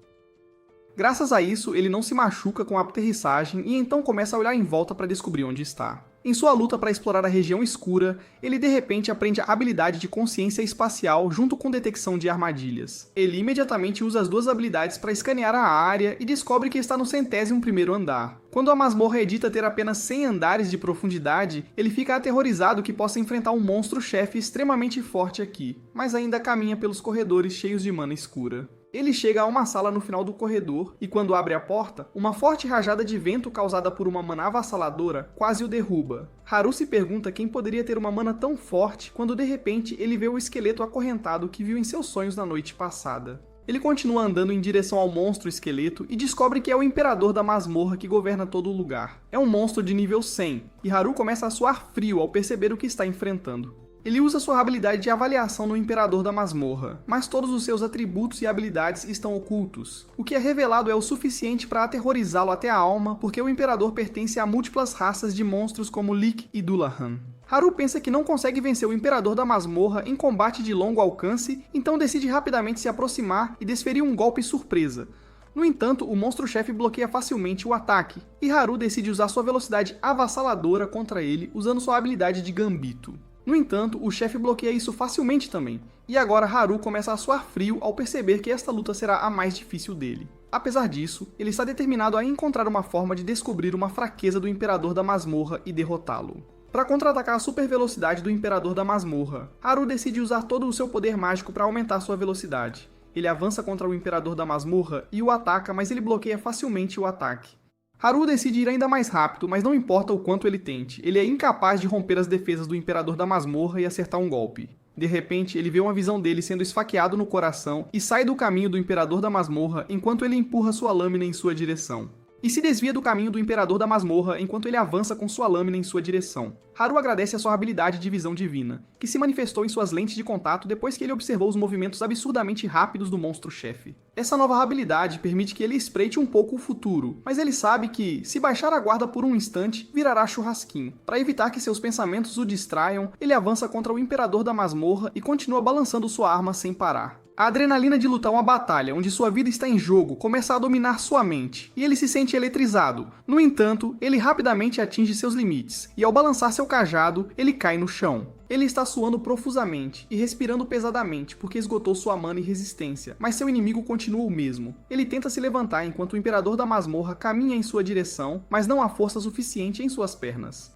Graças a isso, ele não se machuca com a aterrissagem e então começa a olhar em volta para descobrir onde está. Em sua luta para explorar a região escura, ele de repente aprende a habilidade de consciência espacial junto com detecção de armadilhas. Ele imediatamente usa as duas habilidades para escanear a área e descobre que está no 101º andar. Quando a masmorra é dita ter apenas 100 andares de profundidade, ele fica aterrorizado que possa enfrentar um monstro-chefe extremamente forte aqui, mas ainda caminha pelos corredores cheios de mana escura. Ele chega a uma sala no final do corredor, e quando abre a porta, uma forte rajada de vento causada por uma mana avassaladora quase o derruba. Haru se pergunta quem poderia ter uma mana tão forte quando de repente ele vê o esqueleto acorrentado que viu em seus sonhos na noite passada. Ele continua andando em direção ao monstro esqueleto e descobre que é o imperador da masmorra que governa todo o lugar. É um monstro de nível 100, e Haru começa a suar frio ao perceber o que está enfrentando. Ele usa sua habilidade de avaliação no Imperador da Masmorra, mas todos os seus atributos e habilidades estão ocultos. O que é revelado é o suficiente para aterrorizá-lo até a alma, porque o Imperador pertence a múltiplas raças de monstros como Lik e Dullahan. Haru pensa que não consegue vencer o Imperador da Masmorra em combate de longo alcance, então decide rapidamente se aproximar e desferir um golpe surpresa. No entanto, o monstro-chefe bloqueia facilmente o ataque, e Haru decide usar sua velocidade avassaladora contra ele usando sua habilidade de Gambito. No entanto, o chefe bloqueia isso facilmente também, e agora Haru começa a suar frio ao perceber que esta luta será a mais difícil dele. Apesar disso, ele está determinado a encontrar uma forma de descobrir uma fraqueza do Imperador da Masmorra e derrotá-lo. Para contra-atacar a super velocidade do Imperador da Masmorra, Haru decide usar todo o seu poder mágico para aumentar sua velocidade. Ele avança contra o Imperador da Masmorra e o ataca, mas ele bloqueia facilmente o ataque. Haru decide ir ainda mais rápido, mas não importa o quanto ele tente, ele é incapaz de romper as defesas do Imperador da Masmorra e acertar um golpe. De repente, ele vê uma visão dele sendo esfaqueado no coração e sai do caminho do Imperador da Masmorra enquanto ele empurra sua lâmina em sua direção. E se desvia do caminho do Imperador da Masmorra enquanto ele avança com sua lâmina em sua direção. Haru agradece a sua habilidade de visão divina, que se manifestou em suas lentes de contato depois que ele observou os movimentos absurdamente rápidos do monstro-chefe. Essa nova habilidade permite que ele espreite um pouco o futuro, mas ele sabe que, se baixar a guarda por um instante, virará churrasquinho. Para evitar que seus pensamentos o distraiam, ele avança contra o Imperador da Masmorra e continua balançando sua arma sem parar. A adrenalina de lutar uma batalha onde sua vida está em jogo começa a dominar sua mente, e ele se sente eletrizado. No entanto, ele rapidamente atinge seus limites, e ao balançar seu cajado, ele cai no chão. Ele está suando profusamente e respirando pesadamente porque esgotou sua mana e resistência, mas seu inimigo continua o mesmo. Ele tenta se levantar enquanto o Imperador da Masmorra caminha em sua direção, mas não há força suficiente em suas pernas.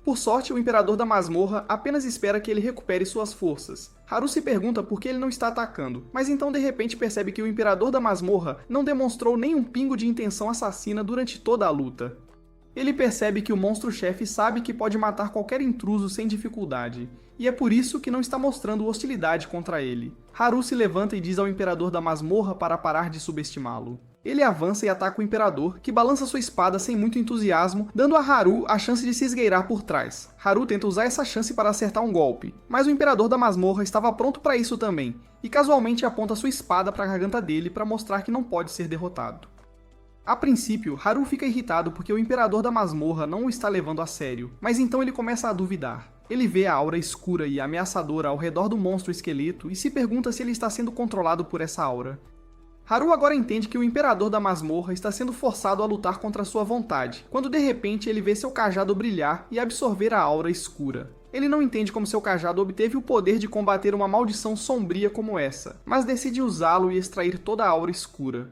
Por sorte, o Imperador da Masmorra apenas espera que ele recupere suas forças. Haru se pergunta por que ele não está atacando, mas então de repente percebe que o Imperador da Masmorra não demonstrou nenhum pingo de intenção assassina durante toda a luta. Ele percebe que o monstro-chefe sabe que pode matar qualquer intruso sem dificuldade, e é por isso que não está mostrando hostilidade contra ele. Haru se levanta e diz ao Imperador da Masmorra para parar de subestimá-lo. Ele avança e ataca o Imperador, que balança sua espada sem muito entusiasmo, dando a Haru a chance de se esgueirar por trás. Haru tenta usar essa chance para acertar um golpe, mas o Imperador da Masmorra estava pronto para isso também, e casualmente aponta sua espada para a garganta dele para mostrar que não pode ser derrotado. A princípio, Haru fica irritado porque o Imperador da Masmorra não o está levando a sério, mas então ele começa a duvidar. Ele vê a aura escura e ameaçadora ao redor do monstro esqueleto e se pergunta se ele está sendo controlado por essa aura. Haru agora entende que o Imperador da Masmorra está sendo forçado a lutar contra sua vontade, quando de repente ele vê seu cajado brilhar e absorver a aura escura. Ele não entende como seu cajado obteve o poder de combater uma maldição sombria como essa, mas decide usá-lo e extrair toda a aura escura.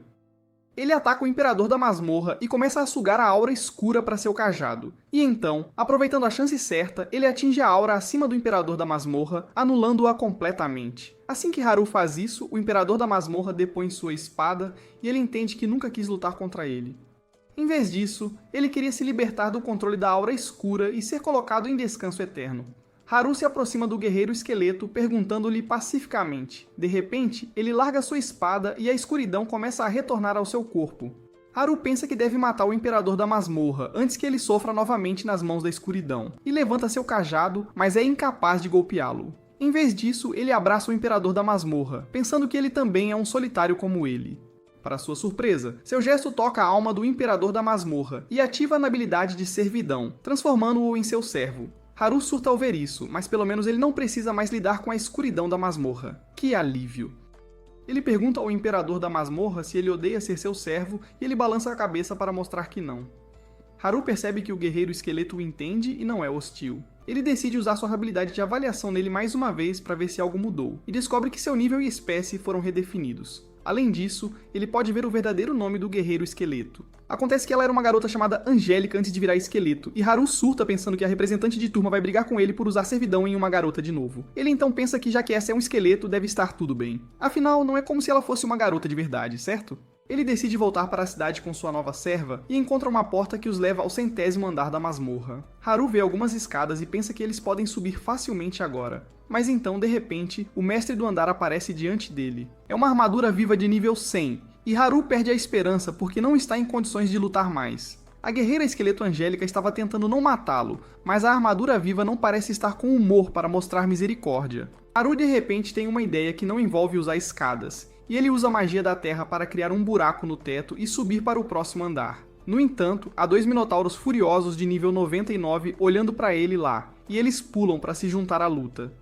Ele ataca o Imperador da Masmorra e começa a sugar a aura escura para seu cajado. E então, aproveitando a chance certa, ele atinge a aura acima do Imperador da Masmorra, anulando-a completamente. Assim que Haru faz isso, o Imperador da Masmorra depõe sua espada e ele entende que nunca quis lutar contra ele. Em vez disso, ele queria se libertar do controle da aura escura e ser colocado em descanso eterno. Haru se aproxima do guerreiro esqueleto, perguntando-lhe pacificamente. De repente, ele larga sua espada e a escuridão começa a retornar ao seu corpo. Haru pensa que deve matar o Imperador da Masmorra antes que ele sofra novamente nas mãos da escuridão, e levanta seu cajado, mas é incapaz de golpeá-lo. Em vez disso, ele abraça o Imperador da Masmorra, pensando que ele também é um solitário como ele. Para sua surpresa, seu gesto toca a alma do Imperador da Masmorra e ativa a habilidade de servidão, transformando-o em seu servo. Haru surta ao ver isso, mas pelo menos ele não precisa mais lidar com a escuridão da masmorra. Que alívio! Ele pergunta ao Imperador da Masmorra se ele odeia ser seu servo e ele balança a cabeça para mostrar que não. Haru percebe que o guerreiro esqueleto o entende e não é hostil. Ele decide usar sua habilidade de avaliação nele mais uma vez para ver se algo mudou, e descobre que seu nível e espécie foram redefinidos. Além disso, ele pode ver o verdadeiro nome do guerreiro esqueleto. Acontece que ela era uma garota chamada Angélica antes de virar esqueleto, e Haru surta pensando que a representante de turma vai brigar com ele por usar servidão em uma garota de novo. Ele então pensa que já que essa é um esqueleto, deve estar tudo bem. Afinal, não é como se ela fosse uma garota de verdade, certo? Ele decide voltar para a cidade com sua nova serva e encontra uma porta que os leva ao 100º andar da masmorra. Haru vê algumas escadas e pensa que eles podem subir facilmente agora. Mas então, de repente, o mestre do andar aparece diante dele. É uma armadura viva de nível 100, e Haru perde a esperança porque não está em condições de lutar mais. A guerreira esqueleto Angélica estava tentando não matá-lo, mas a armadura viva não parece estar com humor para mostrar misericórdia. Haru de repente tem uma ideia que não envolve usar escadas, e ele usa a magia da terra para criar um buraco no teto e subir para o próximo andar. No entanto, há 2 minotauros furiosos de nível 99 olhando para ele lá, e eles pulam para se juntar à luta.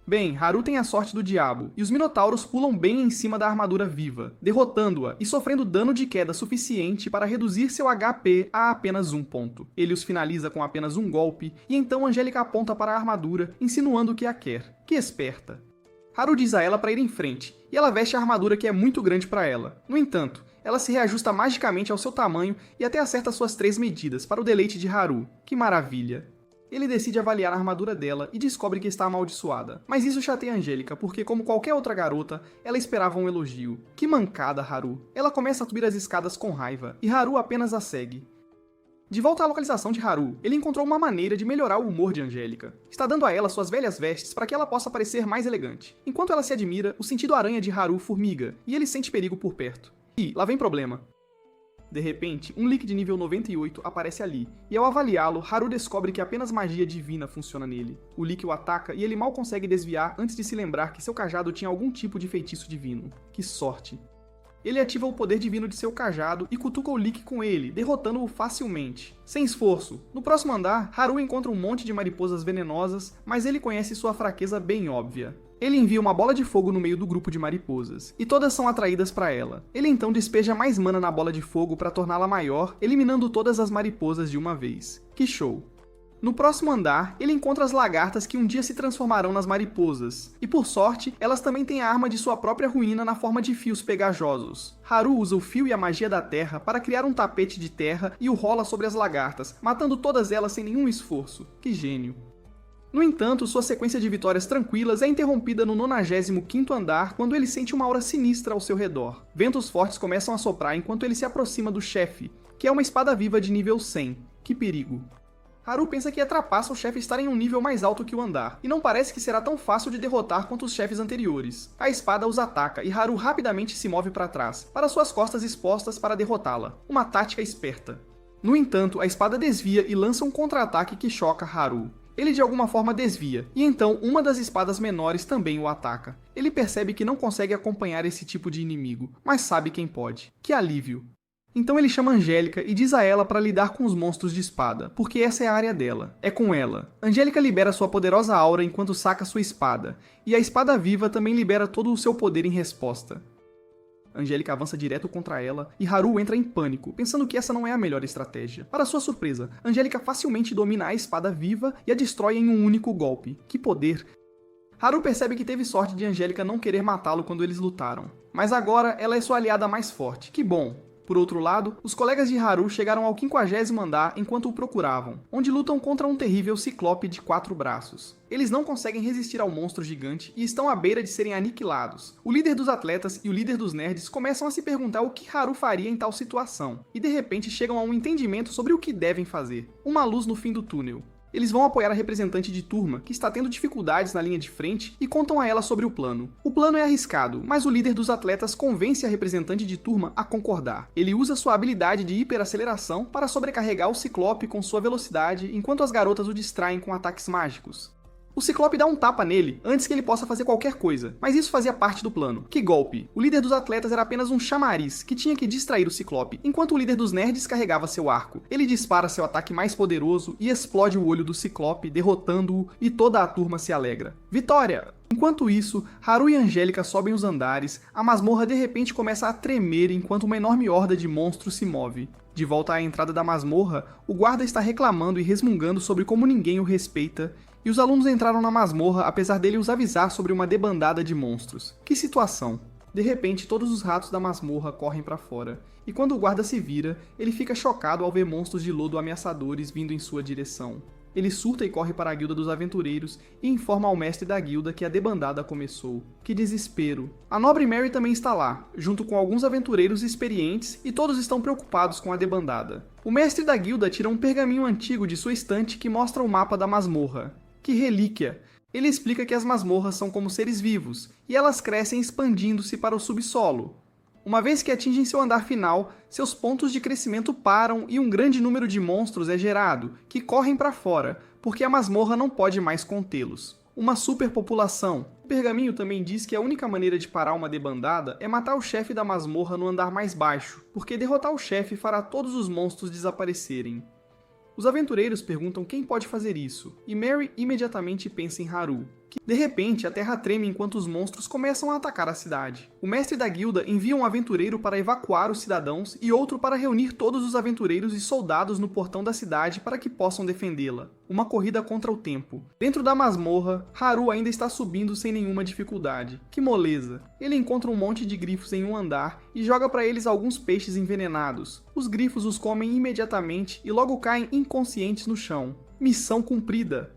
Bem, Haru tem a sorte do diabo, e os minotauros pulam bem em cima da armadura viva, derrotando-a e sofrendo dano de queda suficiente para reduzir seu HP a apenas 1 ponto. Ele os finaliza com apenas um golpe, e então Angélica aponta para a armadura, insinuando que a quer. Que esperta! Haru diz a ela para ir em frente, e ela veste a armadura que é muito grande para ela. No entanto, ela se reajusta magicamente ao seu tamanho e até acerta suas 3 medidas, para o deleite de Haru. Que maravilha! Ele decide avaliar a armadura dela e descobre que está amaldiçoada. Mas isso chateia Angélica, porque como qualquer outra garota, ela esperava um elogio. Que mancada, Haru! Ela começa a subir as escadas com raiva, e Haru apenas a segue. De volta à localização de Haru, ele encontrou uma maneira de melhorar o humor de Angélica. Está dando a ela suas velhas vestes para que ela possa parecer mais elegante. Enquanto ela se admira, o sentido aranha de Haru formiga, e ele sente perigo por perto. E lá vem problema. De repente, um leak de nível 98 aparece ali, e ao avaliá-lo, Haru descobre que apenas magia divina funciona nele. O leak o ataca e ele mal consegue desviar antes de se lembrar que seu cajado tinha algum tipo de feitiço divino. Que sorte! Ele ativa o poder divino de seu cajado e cutuca o leak com ele, derrotando-o facilmente. Sem esforço. No próximo andar, Haru encontra um monte de mariposas venenosas, mas ele conhece sua fraqueza bem óbvia. Ele envia uma bola de fogo no meio do grupo de mariposas, e todas são atraídas para ela. Ele então despeja mais mana na bola de fogo para torná-la maior, eliminando todas as mariposas de uma vez. Que show! No próximo andar, ele encontra as lagartas que um dia se transformarão nas mariposas. E por sorte, elas também têm a arma de sua própria ruína na forma de fios pegajosos. Haru usa o fio e a magia da terra para criar um tapete de terra e o rola sobre as lagartas, matando todas elas sem nenhum esforço. Que gênio. No entanto, sua sequência de vitórias tranquilas é interrompida no 95º andar quando ele sente uma aura sinistra ao seu redor. Ventos fortes começam a soprar enquanto ele se aproxima do chefe, que é uma espada viva de nível 100. Que perigo. Haru pensa que é trapaça o chefe estar em um nível mais alto que o andar, e não parece que será tão fácil de derrotar quanto os chefes anteriores. A espada os ataca e Haru rapidamente se move para trás, para suas costas expostas para derrotá-la. Uma tática esperta. No entanto, a espada desvia e lança um contra-ataque que choca Haru. Ele de alguma forma desvia, e então uma das espadas menores também o ataca. Ele percebe que não consegue acompanhar esse tipo de inimigo, mas sabe quem pode. Que alívio! Então ele chama Angélica e diz a ela para lidar com os monstros de espada, porque essa é a área dela. É com ela. Angélica libera sua poderosa aura enquanto saca sua espada, e a espada viva também libera todo o seu poder em resposta. Angélica avança direto contra ela e Haru entra em pânico, pensando que essa não é a melhor estratégia. Para sua surpresa, Angélica facilmente domina a espada viva e a destrói em um único golpe. Que poder! Haru percebe que teve sorte de Angélica não querer matá-lo quando eles lutaram. Mas agora ela é sua aliada mais forte. Que bom! Por outro lado, os colegas de Haru chegaram ao 50º andar enquanto o procuravam, onde lutam contra um terrível ciclope de 4 braços. Eles não conseguem resistir ao monstro gigante e estão à beira de serem aniquilados. O líder dos atletas e o líder dos nerds começam a se perguntar o que Haru faria em tal situação, e de repente chegam a um entendimento sobre o que devem fazer. Uma luz no fim do túnel. Eles vão apoiar a representante de turma, que está tendo dificuldades na linha de frente, e contam a ela sobre o plano. O plano é arriscado, mas o líder dos atletas convence a representante de turma a concordar. Ele usa sua habilidade de hiperaceleração para sobrecarregar o Ciclope com sua velocidade, enquanto as garotas o distraem com ataques mágicos. O Ciclope dá um tapa nele antes que ele possa fazer qualquer coisa, mas isso fazia parte do plano. Que golpe! O líder dos atletas era apenas um chamariz que tinha que distrair o Ciclope, enquanto o líder dos nerds carregava seu arco. Ele dispara seu ataque mais poderoso e explode o olho do Ciclope, derrotando-o, e toda a turma se alegra. Vitória! Enquanto isso, Haru e Angélica sobem os andares, a masmorra de repente começa a tremer enquanto uma enorme horda de monstros se move. De volta à entrada da masmorra, o guarda está reclamando e resmungando sobre como ninguém o respeita, e os alunos entraram na masmorra apesar dele os avisar sobre uma debandada de monstros. Que situação! De repente, todos os ratos da masmorra correm para fora, e quando o guarda se vira, ele fica chocado ao ver monstros de lodo ameaçadores vindo em sua direção. Ele surta e corre para a guilda dos aventureiros e informa ao mestre da guilda que a debandada começou. Que desespero! A nobre Mary também está lá, junto com alguns aventureiros experientes, e todos estão preocupados com a debandada. O mestre da guilda tira um pergaminho antigo de sua estante que mostra o mapa da masmorra. Que relíquia! Ele explica que as masmorras são como seres vivos, e elas crescem expandindo-se para o subsolo. Uma vez que atingem seu andar final, seus pontos de crescimento param e um grande número de monstros é gerado, que correm para fora, porque a masmorra não pode mais contê-los. Uma superpopulação. O pergaminho também diz que a única maneira de parar uma debandada é matar o chefe da masmorra no andar mais baixo, porque derrotar o chefe fará todos os monstros desaparecerem. Os aventureiros perguntam quem pode fazer isso, e Mary imediatamente pensa em Haru. De repente, a terra treme enquanto os monstros começam a atacar a cidade. O mestre da guilda envia um aventureiro para evacuar os cidadãos e outro para reunir todos os aventureiros e soldados no portão da cidade para que possam defendê-la. Uma corrida contra o tempo. Dentro da masmorra, Haru ainda está subindo sem nenhuma dificuldade. Que moleza! Ele encontra um monte de grifos em um andar e joga para eles alguns peixes envenenados. Os grifos os comem imediatamente e logo caem inconscientes no chão. Missão cumprida!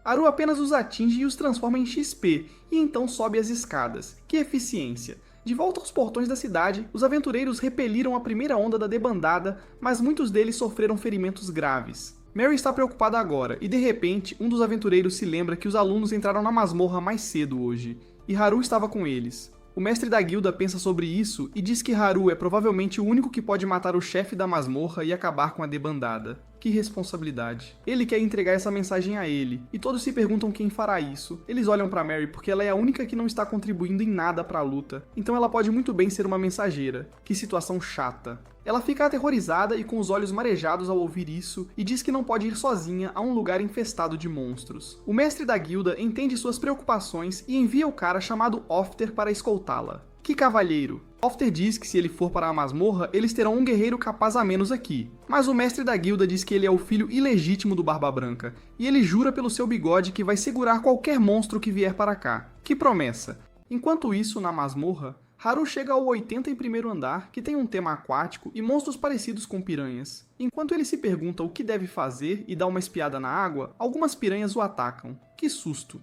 Haru apenas os atinge e os transforma em XP, e então sobe as escadas. Que eficiência! De volta aos portões da cidade, os aventureiros repeliram a primeira onda da debandada, mas muitos deles sofreram ferimentos graves. Mary está preocupada agora, e de repente, um dos aventureiros se lembra que os alunos entraram na masmorra mais cedo hoje, e Haru estava com eles. O mestre da guilda pensa sobre isso e diz que Haru é provavelmente o único que pode matar o chefe da masmorra e acabar com a debandada. Que responsabilidade. Ele quer entregar essa mensagem a ele, e todos se perguntam quem fará isso. Eles olham pra Mary porque ela é a única que não está contribuindo em nada pra luta, então ela pode muito bem ser uma mensageira. Que situação chata. Ela fica aterrorizada e com os olhos marejados ao ouvir isso, e diz que não pode ir sozinha a um lugar infestado de monstros. O mestre da guilda entende suas preocupações e envia o cara chamado Ofter para escoltá-la. Que cavalheiro! Ofter diz que se ele for para a masmorra, eles terão um guerreiro capaz a menos aqui. Mas o mestre da guilda diz que ele é o filho ilegítimo do Barba Branca, e ele jura pelo seu bigode que vai segurar qualquer monstro que vier para cá. Que promessa! Enquanto isso, na masmorra, Haru chega ao 81º andar, que tem um tema aquático e monstros parecidos com piranhas. Enquanto ele se pergunta o que deve fazer e dá uma espiada na água, algumas piranhas o atacam. Que susto!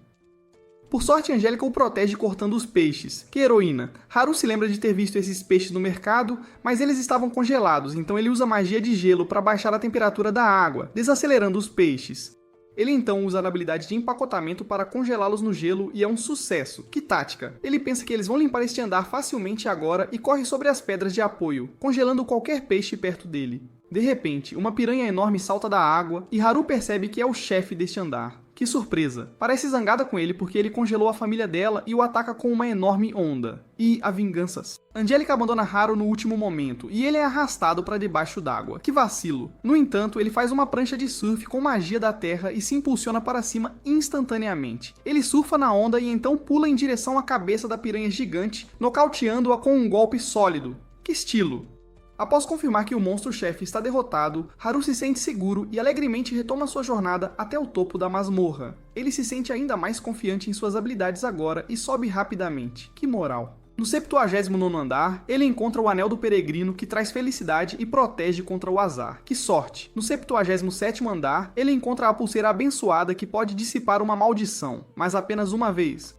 Por sorte, Angélica o protege cortando os peixes. Que heroína! Haru se lembra de ter visto esses peixes no mercado, mas eles estavam congelados, então ele usa magia de gelo para baixar a temperatura da água, desacelerando os peixes. Ele então usa a habilidade de empacotamento para congelá-los no gelo e é um sucesso. Que tática! Ele pensa que eles vão limpar este andar facilmente agora e corre sobre as pedras de apoio, congelando qualquer peixe perto dele. De repente, uma piranha enorme salta da água e Haru percebe que é o chefe deste andar. Que surpresa! Parece zangada com ele porque ele congelou a família dela e o ataca com uma enorme onda. E a vinganças. Angélica abandona Haru no último momento e ele é arrastado para debaixo d'água. Que vacilo! No entanto, ele faz uma prancha de surf com magia da terra e se impulsiona para cima instantaneamente. Ele surfa na onda e então pula em direção à cabeça da piranha gigante, nocauteando-a com um golpe sólido. Que estilo! Após confirmar que o monstro-chefe está derrotado, Haru se sente seguro e alegremente retoma sua jornada até o topo da masmorra. Ele se sente ainda mais confiante em suas habilidades agora e sobe rapidamente. Que moral! No 79º andar, ele encontra o Anel do Peregrino que traz felicidade e protege contra o azar. Que sorte! No 77º andar, ele encontra a pulseira abençoada que pode dissipar uma maldição, mas apenas uma vez.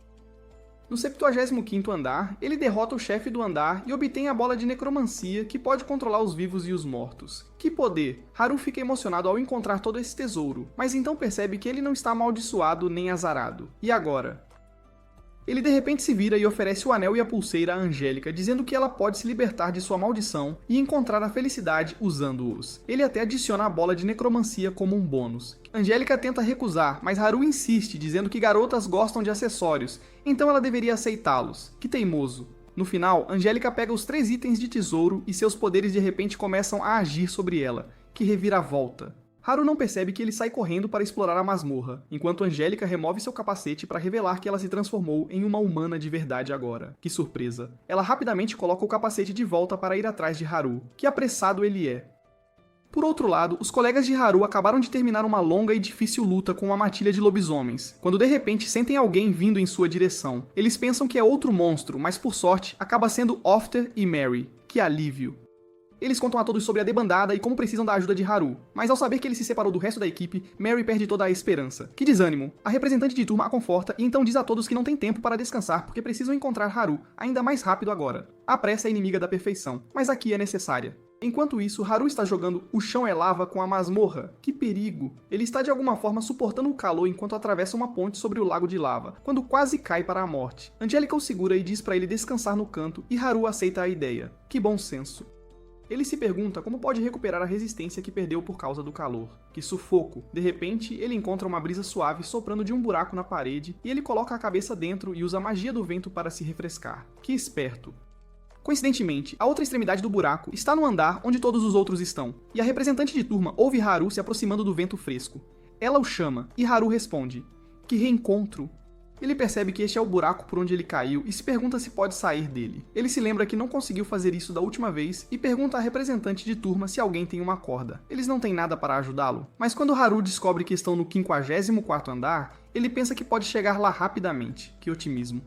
No 75º andar, ele derrota o chefe do andar e obtém a bola de necromancia que pode controlar os vivos e os mortos. Que poder! Haru fica emocionado ao encontrar todo esse tesouro, mas então percebe que ele não está amaldiçoado nem azarado. E agora? Ele de repente se vira e oferece o anel e a pulseira a Angélica, dizendo que ela pode se libertar de sua maldição e encontrar a felicidade usando-os. Ele até adiciona a bola de necromancia como um bônus. Angélica tenta recusar, mas Haru insiste, dizendo que garotas gostam de acessórios, então ela deveria aceitá-los. Que teimoso! No final, Angélica pega os 3 itens de tesouro e seus poderes de repente começam a agir sobre ela. Que reviravolta! Haru não percebe que ele sai correndo para explorar a masmorra, enquanto Angélica remove seu capacete para revelar que ela se transformou em uma humana de verdade agora. Que surpresa! Ela rapidamente coloca o capacete de volta para ir atrás de Haru. Que apressado ele é! Por outro lado, os colegas de Haru acabaram de terminar uma longa e difícil luta com uma matilha de lobisomens, quando de repente sentem alguém vindo em sua direção. Eles pensam que é outro monstro, mas por sorte, acaba sendo Ofter e Mary. Que alívio! Eles contam a todos sobre a debandada e como precisam da ajuda de Haru, mas ao saber que ele se separou do resto da equipe, Mary perde toda a esperança. Que desânimo! A representante de turma a conforta e então diz a todos que não tem tempo para descansar porque precisam encontrar Haru ainda mais rápido agora. A pressa é inimiga da perfeição, mas aqui é necessária. Enquanto isso, Haru está jogando O Chão é Lava com a masmorra. Que perigo! Ele está de alguma forma suportando o calor enquanto atravessa uma ponte sobre o lago de lava, quando quase cai para a morte. Angélica o segura e diz para ele descansar no canto e Haru aceita a ideia. Que bom senso! Ele se pergunta como pode recuperar a resistência que perdeu por causa do calor. Que sufoco! De repente, ele encontra uma brisa suave soprando de um buraco na parede e ele coloca a cabeça dentro e usa a magia do vento para se refrescar. Que esperto! Coincidentemente, a outra extremidade do buraco está no andar onde todos os outros estão, e a representante de turma ouve Haru se aproximando do vento fresco. Ela o chama, e Haru responde. Que reencontro! Ele percebe que este é o buraco por onde ele caiu e se pergunta se pode sair dele. Ele se lembra que não conseguiu fazer isso da última vez e pergunta à representante de turma se alguém tem uma corda. Eles não têm nada para ajudá-lo, mas quando Haru descobre que estão no 54º andar, ele pensa que pode chegar lá rapidamente. Que otimismo!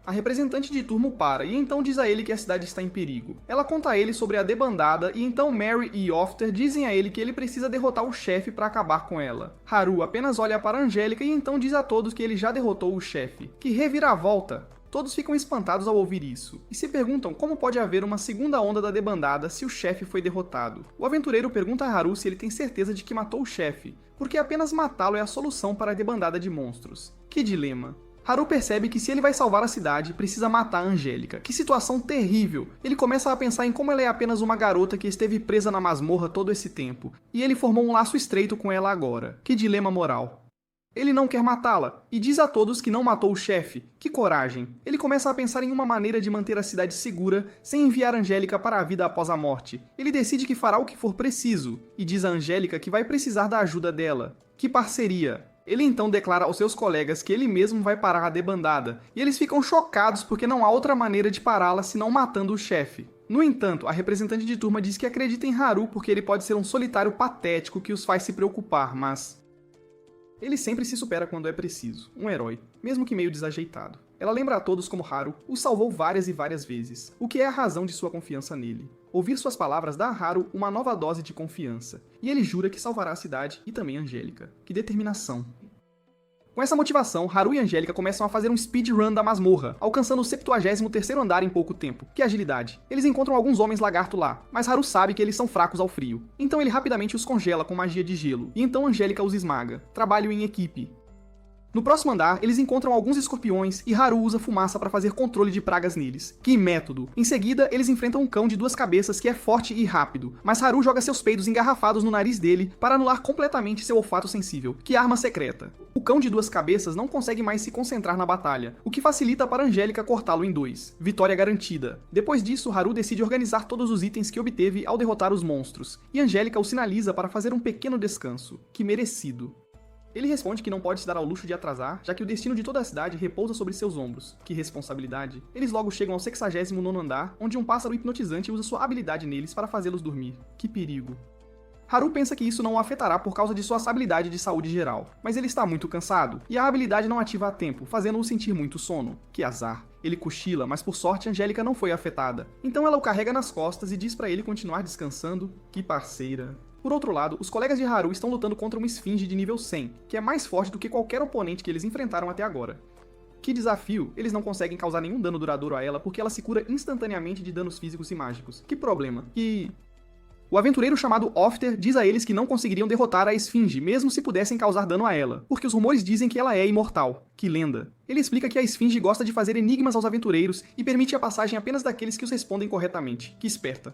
A representante de turma o para e então diz a ele que a cidade está em perigo. Ela conta a ele sobre a debandada e então Mary e Ofter dizem a ele que ele precisa derrotar o chefe para acabar com ela. Haru apenas olha para Angélica e então diz a todos que ele já derrotou o chefe. Que reviravolta! Todos ficam espantados ao ouvir isso, e se perguntam como pode haver uma segunda onda da debandada se o chefe foi derrotado. O aventureiro pergunta a Haru se ele tem certeza de que matou o chefe, porque apenas matá-lo é a solução para a debandada de monstros. Que dilema! Haru percebe que se ele vai salvar a cidade, precisa matar a Angélica. Que situação terrível! Ele começa a pensar em como ela é apenas uma garota que esteve presa na masmorra todo esse tempo, e ele formou um laço estreito com ela agora. Que dilema moral! Ele não quer matá-la, e diz a todos que não matou o chefe. Que coragem! Ele começa a pensar em uma maneira de manter a cidade segura, sem enviar Angélica para a vida após a morte. Ele decide que fará o que for preciso, e diz a Angélica que vai precisar da ajuda dela. Que parceria! Ele então declara aos seus colegas que ele mesmo vai parar a debandada, e eles ficam chocados porque não há outra maneira de pará-la senão matando o chefe. No entanto, a representante de turma diz que acredita em Haru porque ele pode ser um solitário patético que os faz se preocupar, mas ele sempre se supera quando é preciso, um herói, mesmo que meio desajeitado. Ela lembra a todos como Haru o salvou várias e várias vezes, o que é a razão de sua confiança nele. Ouvir suas palavras dá a Haru uma nova dose de confiança, e ele jura que salvará a cidade e também Angélica. Que determinação! Com essa motivação, Haru e Angélica começam a fazer um speedrun da masmorra, alcançando o 73º andar em pouco tempo. Que agilidade! Eles encontram alguns homens lagarto lá, mas Haru sabe que eles são fracos ao frio. Então ele rapidamente os congela com magia de gelo, e então Angélica os esmaga. Trabalho em equipe. No próximo andar, eles encontram alguns escorpiões e Haru usa fumaça para fazer controle de pragas neles. Que método! Em seguida, eles enfrentam um cão de 2 cabeças que é forte e rápido, mas Haru joga seus peidos engarrafados no nariz dele para anular completamente seu olfato sensível. Que arma secreta! O cão de 2 cabeças não consegue mais se concentrar na batalha, o que facilita para Angélica cortá-lo em 2. Vitória garantida. Depois disso, Haru decide organizar todos os itens que obteve ao derrotar os monstros, e Angélica o sinaliza para fazer um pequeno descanso. Que merecido! Ele responde que não pode se dar ao luxo de atrasar, já que o destino de toda a cidade repousa sobre seus ombros. Que responsabilidade. Eles logo chegam ao 69º andar, onde um pássaro hipnotizante usa sua habilidade neles para fazê-los dormir. Que perigo. Haru pensa que isso não o afetará por causa de sua habilidade de saúde geral, mas ele está muito cansado, e a habilidade não ativa a tempo, fazendo-o sentir muito sono. Que azar. Ele cochila, mas por sorte Angélica não foi afetada. Então ela o carrega nas costas e diz para ele continuar descansando. Que parceira. Por outro lado, os colegas de Haru estão lutando contra uma esfinge de nível 100, que é mais forte do que qualquer oponente que eles enfrentaram até agora. Que desafio! Eles não conseguem causar nenhum dano duradouro a ela porque ela se cura instantaneamente de danos físicos e mágicos. Que problema! O aventureiro chamado Ofter diz a eles que não conseguiriam derrotar a esfinge, mesmo se pudessem causar dano a ela, porque os rumores dizem que ela é imortal. Que lenda! Ele explica que a esfinge gosta de fazer enigmas aos aventureiros e permite a passagem apenas daqueles que os respondem corretamente. Que esperta!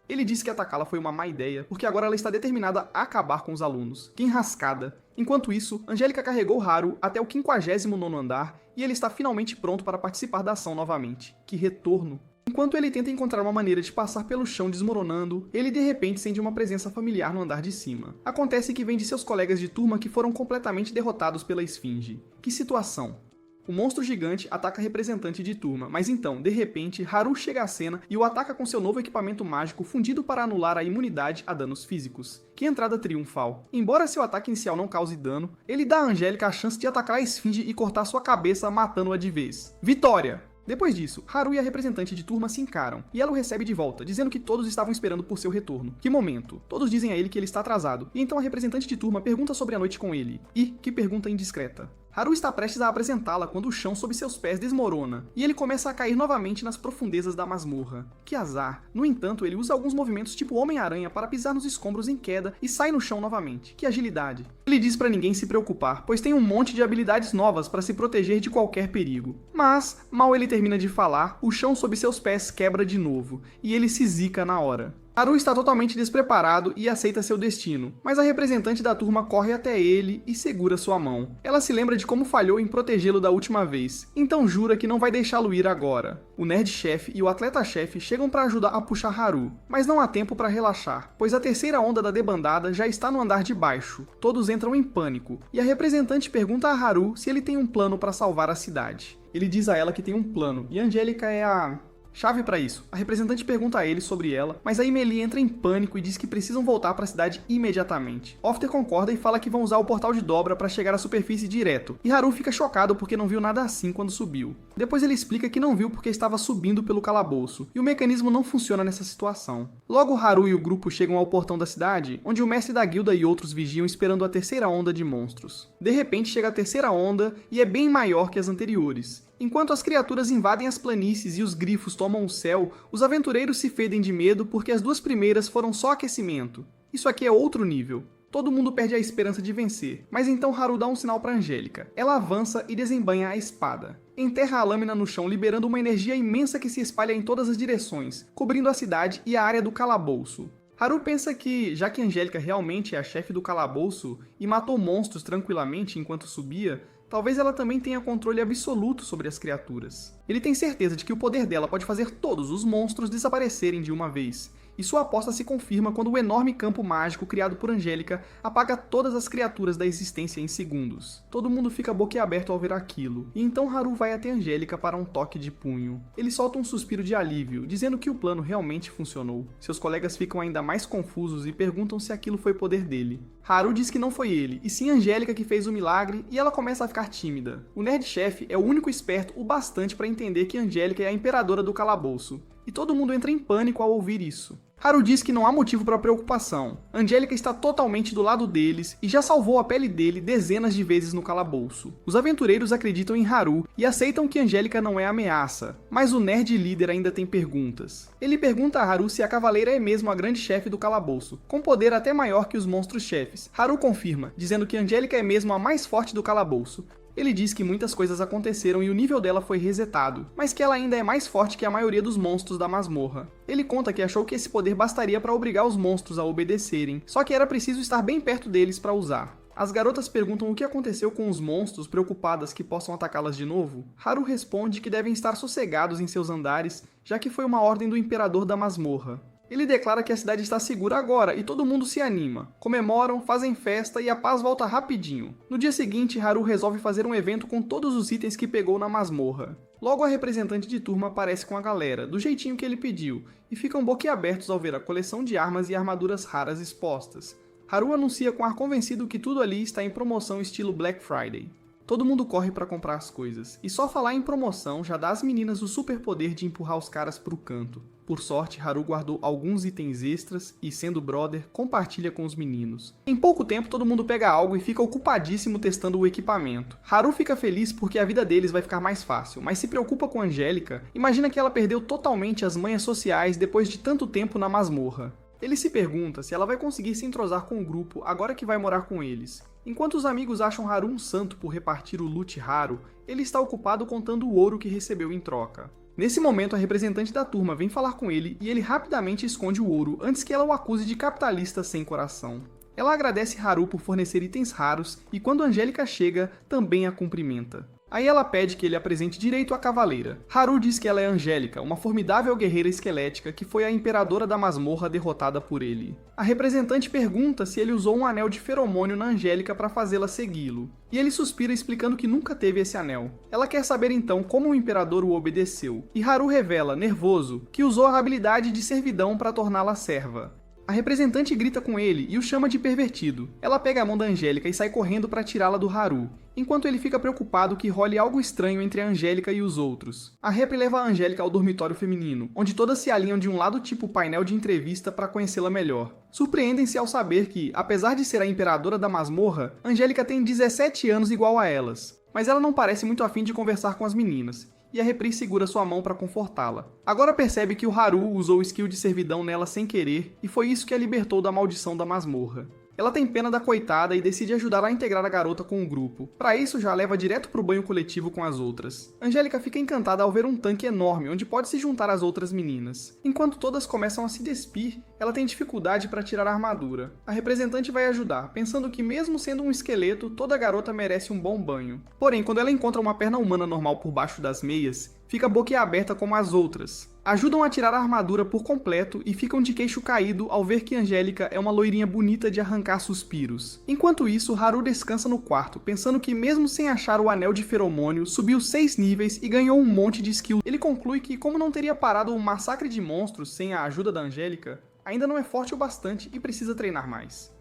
Ele disse que atacá-la foi uma má ideia, porque agora ela está determinada a acabar com os alunos. Que enrascada! Enquanto isso, Angélica carregou Haru até o 59º andar e ele está finalmente pronto para participar da ação novamente. Que retorno! Enquanto ele tenta encontrar uma maneira de passar pelo chão desmoronando, ele de repente sente uma presença familiar no andar de cima. Acontece que vem de seus colegas de turma que foram completamente derrotados pela esfinge. Que situação! O monstro gigante ataca a representante de turma, mas então, de repente, Haru chega à cena e o ataca com seu novo equipamento mágico fundido para anular a imunidade a danos físicos. Que entrada triunfal! Embora seu ataque inicial não cause dano, ele dá a Angélica a chance de atacar a esfinge e cortar sua cabeça, matando-a de vez. Vitória! Depois disso, Haru e a representante de turma se encaram, e ela o recebe de volta, dizendo que todos estavam esperando por seu retorno. Que momento! Todos dizem a ele que ele está atrasado, e então a representante de turma pergunta sobre a noite com ele. E, que pergunta indiscreta. Haru está prestes a apresentá-la quando o chão sob seus pés desmorona, e ele começa a cair novamente nas profundezas da masmorra. Que azar! No entanto, ele usa alguns movimentos tipo Homem-Aranha para pisar nos escombros em queda e sai no chão novamente. Que agilidade! Ele diz para ninguém se preocupar, pois tem um monte de habilidades novas para se proteger de qualquer perigo. Mas, mal ele termina de falar, o chão sob seus pés quebra de novo, e ele se zica na hora. Haru está totalmente despreparado e aceita seu destino, mas a representante da turma corre até ele e segura sua mão. Ela se lembra de como falhou em protegê-lo da última vez, então jura que não vai deixá-lo ir agora. O nerd-chefe e o atleta-chefe chegam para ajudar a puxar Haru, mas não há tempo para relaxar, pois a terceira onda da debandada já está no andar de baixo. Todos entram em pânico, e a representante pergunta a Haru se ele tem um plano para salvar a cidade. Ele diz a ela que tem um plano, e Angélica é a chave para isso. A representante pergunta a ele sobre ela, mas aí Meili entra em pânico e diz que precisam voltar para a cidade imediatamente. Ofter concorda e fala que vão usar o portal de dobra para chegar à superfície direto, e Haru fica chocado porque não viu nada assim quando subiu. Depois ele explica que não viu porque estava subindo pelo calabouço, e o mecanismo não funciona nessa situação. Logo Haru e o grupo chegam ao portão da cidade, onde o mestre da guilda e outros vigiam esperando a terceira onda de monstros. De repente chega a terceira onda e é bem maior que as anteriores. Enquanto as criaturas invadem as planícies e os grifos tomam o céu, os aventureiros se fedem de medo porque as duas primeiras foram só aquecimento. Isso aqui é outro nível. Todo mundo perde a esperança de vencer, mas então Haru dá um sinal para Angélica. Ela avança e desembanha a espada. Enterra a lâmina no chão, liberando uma energia imensa que se espalha em todas as direções, cobrindo a cidade e a área do calabouço. Haru pensa que, já que Angélica realmente é a chefe do calabouço e matou monstros tranquilamente enquanto subia, talvez ela também tenha controle absoluto sobre as criaturas. Ele tem certeza de que o poder dela pode fazer todos os monstros desaparecerem de uma vez, E sua aposta se confirma quando o enorme campo mágico criado por Angélica apaga todas as criaturas da existência em segundos. Todo mundo fica boquiaberto ao ver aquilo, e então Haru vai até Angélica para um toque de punho. Ele solta um suspiro de alívio, dizendo que o plano realmente funcionou. Seus colegas ficam ainda mais confusos e perguntam se aquilo foi poder dele. Haru diz que não foi ele, e sim Angélica que fez o milagre, e ela começa a ficar tímida. O nerd-chefe é o único esperto o bastante para entender que Angélica é a imperadora do calabouço, e todo mundo entra em pânico ao ouvir isso. Haru diz que não há motivo para preocupação. Angélica está totalmente do lado deles e já salvou a pele dele dezenas de vezes no calabouço. Os aventureiros acreditam em Haru e aceitam que Angélica não é ameaça, mas o nerd líder ainda tem perguntas. Ele pergunta a Haru se a cavaleira é mesmo a grande chefe do calabouço, com poder até maior que os monstros chefes. Haru confirma, dizendo que Angélica é mesmo a mais forte do calabouço. Ele diz que muitas coisas aconteceram e o nível dela foi resetado, mas que ela ainda é mais forte que a maioria dos monstros da masmorra. Ele conta que achou que esse poder bastaria para obrigar os monstros a obedecerem, só que era preciso estar bem perto deles para usar. As garotas perguntam o que aconteceu com os monstros, preocupadas que possam atacá-las de novo. Haru responde que devem estar sossegados em seus andares, já que foi uma ordem do imperador da masmorra. Ele declara que a cidade está segura agora e todo mundo se anima. Comemoram, fazem festa e a paz volta rapidinho. No dia seguinte, Haru resolve fazer um evento com todos os itens que pegou na masmorra. Logo a representante de turma aparece com a galera, do jeitinho que ele pediu, e ficam boquiabertos ao ver a coleção de armas e armaduras raras expostas. Haru anuncia com ar convencido que tudo ali está em promoção estilo Black Friday. Todo mundo corre para comprar as coisas, e só falar em promoção já dá às meninas o superpoder de empurrar os caras pro canto. Por sorte, Haru guardou alguns itens extras e, sendo brother, compartilha com os meninos. Em pouco tempo, todo mundo pega algo e fica ocupadíssimo testando o equipamento. Haru fica feliz porque a vida deles vai ficar mais fácil, mas se preocupa com Angélica, imagina que ela perdeu totalmente as manhas sociais depois de tanto tempo na masmorra. Ele se pergunta se ela vai conseguir se entrosar com o grupo agora que vai morar com eles. Enquanto os amigos acham Haru um santo por repartir o loot raro, ele está ocupado contando o ouro que recebeu em troca. Nesse momento, a representante da turma vem falar com ele e ele rapidamente esconde o ouro antes que ela o acuse de capitalista sem coração. Ela agradece Haru por fornecer itens raros e quando Angélica chega, também a cumprimenta. Aí ela pede que ele apresente direito a cavaleira. Haru diz que ela é Angélica, uma formidável guerreira esquelética que foi a imperadora da masmorra derrotada por ele. A representante pergunta se ele usou um anel de feromônio na Angélica para fazê-la segui-lo. E ele suspira explicando que nunca teve esse anel. Ela quer saber então como o imperador o obedeceu. E Haru revela, nervoso, que usou a habilidade de servidão para torná-la serva. A representante grita com ele e o chama de pervertido. Ela pega a mão da Angélica e sai correndo para tirá-la do Haru, enquanto ele fica preocupado que role algo estranho entre a Angélica e os outros. A Rep leva a Angélica ao dormitório feminino, onde todas se alinham de um lado tipo painel de entrevista para conhecê-la melhor. Surpreendem-se ao saber que, apesar de ser a imperadora da masmorra, Angélica tem 17 anos igual a elas. Mas ela não parece muito afim de conversar com as meninas. E a Repri segura sua mão para confortá-la. Agora percebe que o Haru usou o skill de servidão nela sem querer, e foi isso que a libertou da maldição da masmorra. Ela tem pena da coitada e decide ajudar a integrar a garota com o grupo. Para isso, já a leva direto pro banho coletivo com as outras. Angélica fica encantada ao ver um tanque enorme, onde pode se juntar às outras meninas. Enquanto todas começam a se despir, ela tem dificuldade para tirar a armadura. A representante vai ajudar, pensando que mesmo sendo um esqueleto, toda garota merece um bom banho. Porém, quando ela encontra uma perna humana normal por baixo das meias, fica boquiaberta como as outras. Ajudam a tirar a armadura por completo e ficam de queixo caído ao ver que Angélica é uma loirinha bonita de arrancar suspiros. Enquanto isso, Haru descansa no quarto, pensando que mesmo sem achar o anel de feromônio, subiu 6 níveis e ganhou um monte de skill. Ele conclui que, como não teria parado um massacre de monstros sem a ajuda da Angélica, ainda não é forte o bastante e precisa treinar mais.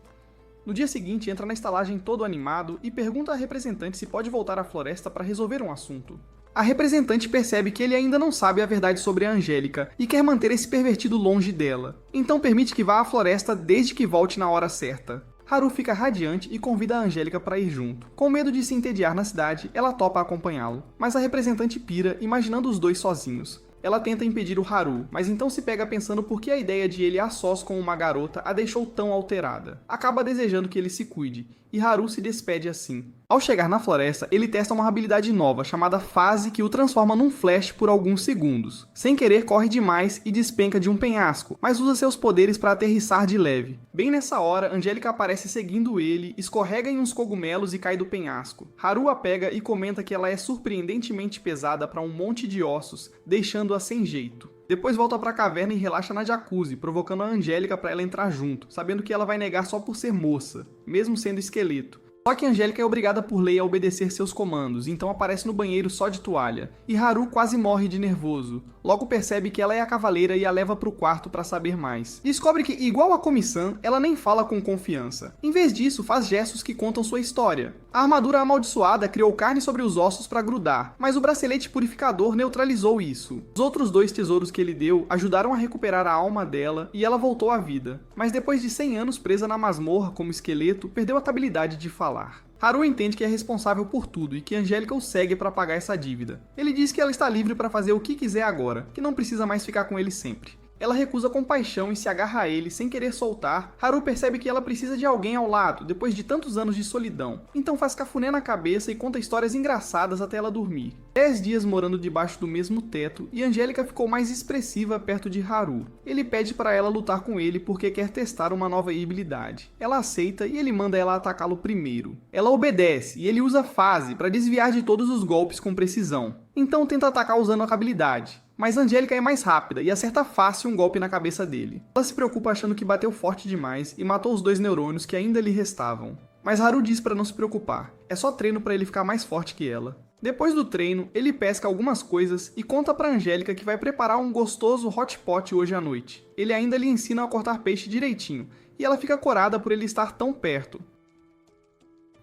No dia seguinte, entra na estalagem todo animado e pergunta à representante se pode voltar à floresta para resolver um assunto. A representante percebe que ele ainda não sabe a verdade sobre a Angélica e quer manter esse pervertido longe dela. Então permite que vá à floresta desde que volte na hora certa. Haru fica radiante e convida a Angélica para ir junto. Com medo de se entediar na cidade, ela topa acompanhá-lo. Mas a representante pira, imaginando os dois sozinhos. Ela tenta impedir o Haru, mas então se pega pensando por que a ideia de ele a sós com uma garota a deixou tão alterada. Acaba desejando que ele se cuide, e Haru se despede assim. Ao chegar na floresta, ele testa uma habilidade nova chamada Fase que o transforma num flash por alguns segundos. Sem querer, corre demais e despenca de um penhasco, mas usa seus poderes para aterrissar de leve. Bem nessa hora, Angélica aparece seguindo ele, escorrega em uns cogumelos e cai do penhasco. Haru a pega e comenta que ela é surpreendentemente pesada para um monte de ossos, deixando-a sem jeito. Depois volta pra caverna e relaxa na jacuzzi, provocando a Angélica pra ela entrar junto, sabendo que ela vai negar só por ser moça, mesmo sendo esqueleto. Só que Angélica é obrigada por lei a obedecer seus comandos, então aparece no banheiro só de toalha. E Haru quase morre de nervoso. Logo percebe que ela é a cavaleira e a leva pro quarto pra saber mais. Descobre que, igual a Komi-san, ela nem fala com confiança. Em vez disso, faz gestos que contam sua história. A armadura amaldiçoada criou carne sobre os ossos pra grudar, mas o bracelete purificador neutralizou isso. Os outros 2 tesouros que ele deu ajudaram a recuperar a alma dela e ela voltou à vida. Mas depois de 100 anos presa na masmorra como esqueleto, perdeu a habilidade de falar. Haru entende que é responsável por tudo e que Angélica o segue para pagar essa dívida. Ele diz que ela está livre para fazer o que quiser agora, que não precisa mais ficar com ele sempre. Ela recusa com paixão e se agarra a ele sem querer soltar. Haru percebe que ela precisa de alguém ao lado, depois de tantos anos de solidão. Então faz cafuné na cabeça e conta histórias engraçadas até ela dormir. 10 dias morando debaixo do mesmo teto, e Angélica ficou mais expressiva perto de Haru. Ele pede para ela lutar com ele porque quer testar uma nova habilidade. Ela aceita e ele manda ela atacá-lo primeiro. Ela obedece e ele usa fase para desviar de todos os golpes com precisão. Então tenta atacar usando a habilidade. Mas Angélica é mais rápida e acerta fácil um golpe na cabeça dele. Ela se preocupa achando que bateu forte demais e matou os 2 neurônios que ainda lhe restavam. Mas Haru diz para não se preocupar, é só treino para ele ficar mais forte que ela. Depois do treino, ele pesca algumas coisas e conta para Angélica que vai preparar um gostoso hot pot hoje à noite. Ele ainda lhe ensina a cortar peixe direitinho, e ela fica corada por ele estar tão perto.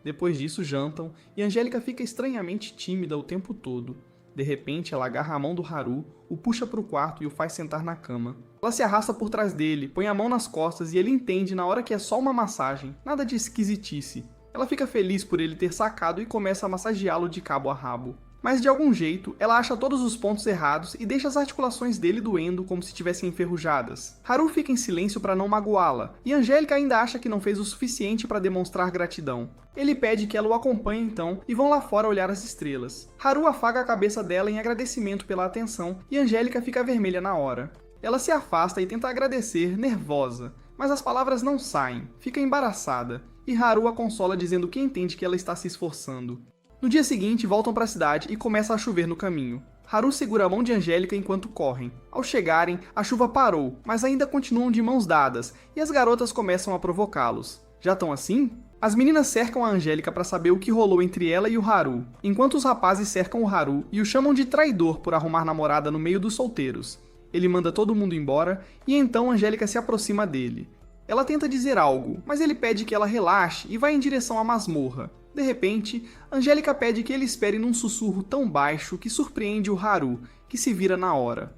Depois disso jantam, e Angélica fica estranhamente tímida o tempo todo. De repente, ela agarra a mão do Haru, o puxa para o quarto e o faz sentar na cama. Ela se arrasta por trás dele, põe a mão nas costas e ele entende na hora que é só uma massagem, nada de esquisitice. Ela fica feliz por ele ter sacado e começa a massageá-lo de cabo a rabo. Mas de algum jeito, ela acha todos os pontos errados e deixa as articulações dele doendo como se estivessem enferrujadas. Haru fica em silêncio para não magoá-la, e Angélica ainda acha que não fez o suficiente para demonstrar gratidão. Ele pede que ela o acompanhe então e vão lá fora olhar as estrelas. Haru afaga a cabeça dela em agradecimento pela atenção e Angélica fica vermelha na hora. Ela se afasta e tenta agradecer, nervosa, mas as palavras não saem, fica embaraçada, e Haru a consola dizendo que entende que ela está se esforçando. No dia seguinte, voltam para a cidade e começa a chover no caminho. Haru segura a mão de Angélica enquanto correm. Ao chegarem, a chuva parou, mas ainda continuam de mãos dadas, e as garotas começam a provocá-los. Já estão assim? As meninas cercam a Angélica para saber o que rolou entre ela e o Haru, enquanto os rapazes cercam o Haru e o chamam de traidor por arrumar namorada no meio dos solteiros. Ele manda todo mundo embora, e então Angélica se aproxima dele. Ela tenta dizer algo, mas ele pede que ela relaxe e vai em direção à masmorra. De repente, Angélica pede que ele espere num sussurro tão baixo que surpreende o Haru, que se vira na hora.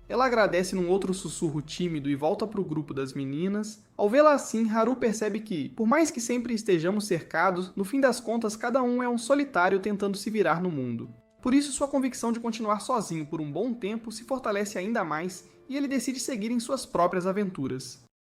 Ela agradece num outro sussurro tímido e volta para o grupo das meninas. Ao vê-la assim, Haru percebe que, por mais que sempre estejamos cercados, no fim das contas cada um é um solitário tentando se virar no mundo. Por isso, sua convicção de continuar sozinho por um bom tempo se fortalece ainda mais e ele decide seguir em suas próprias aventuras.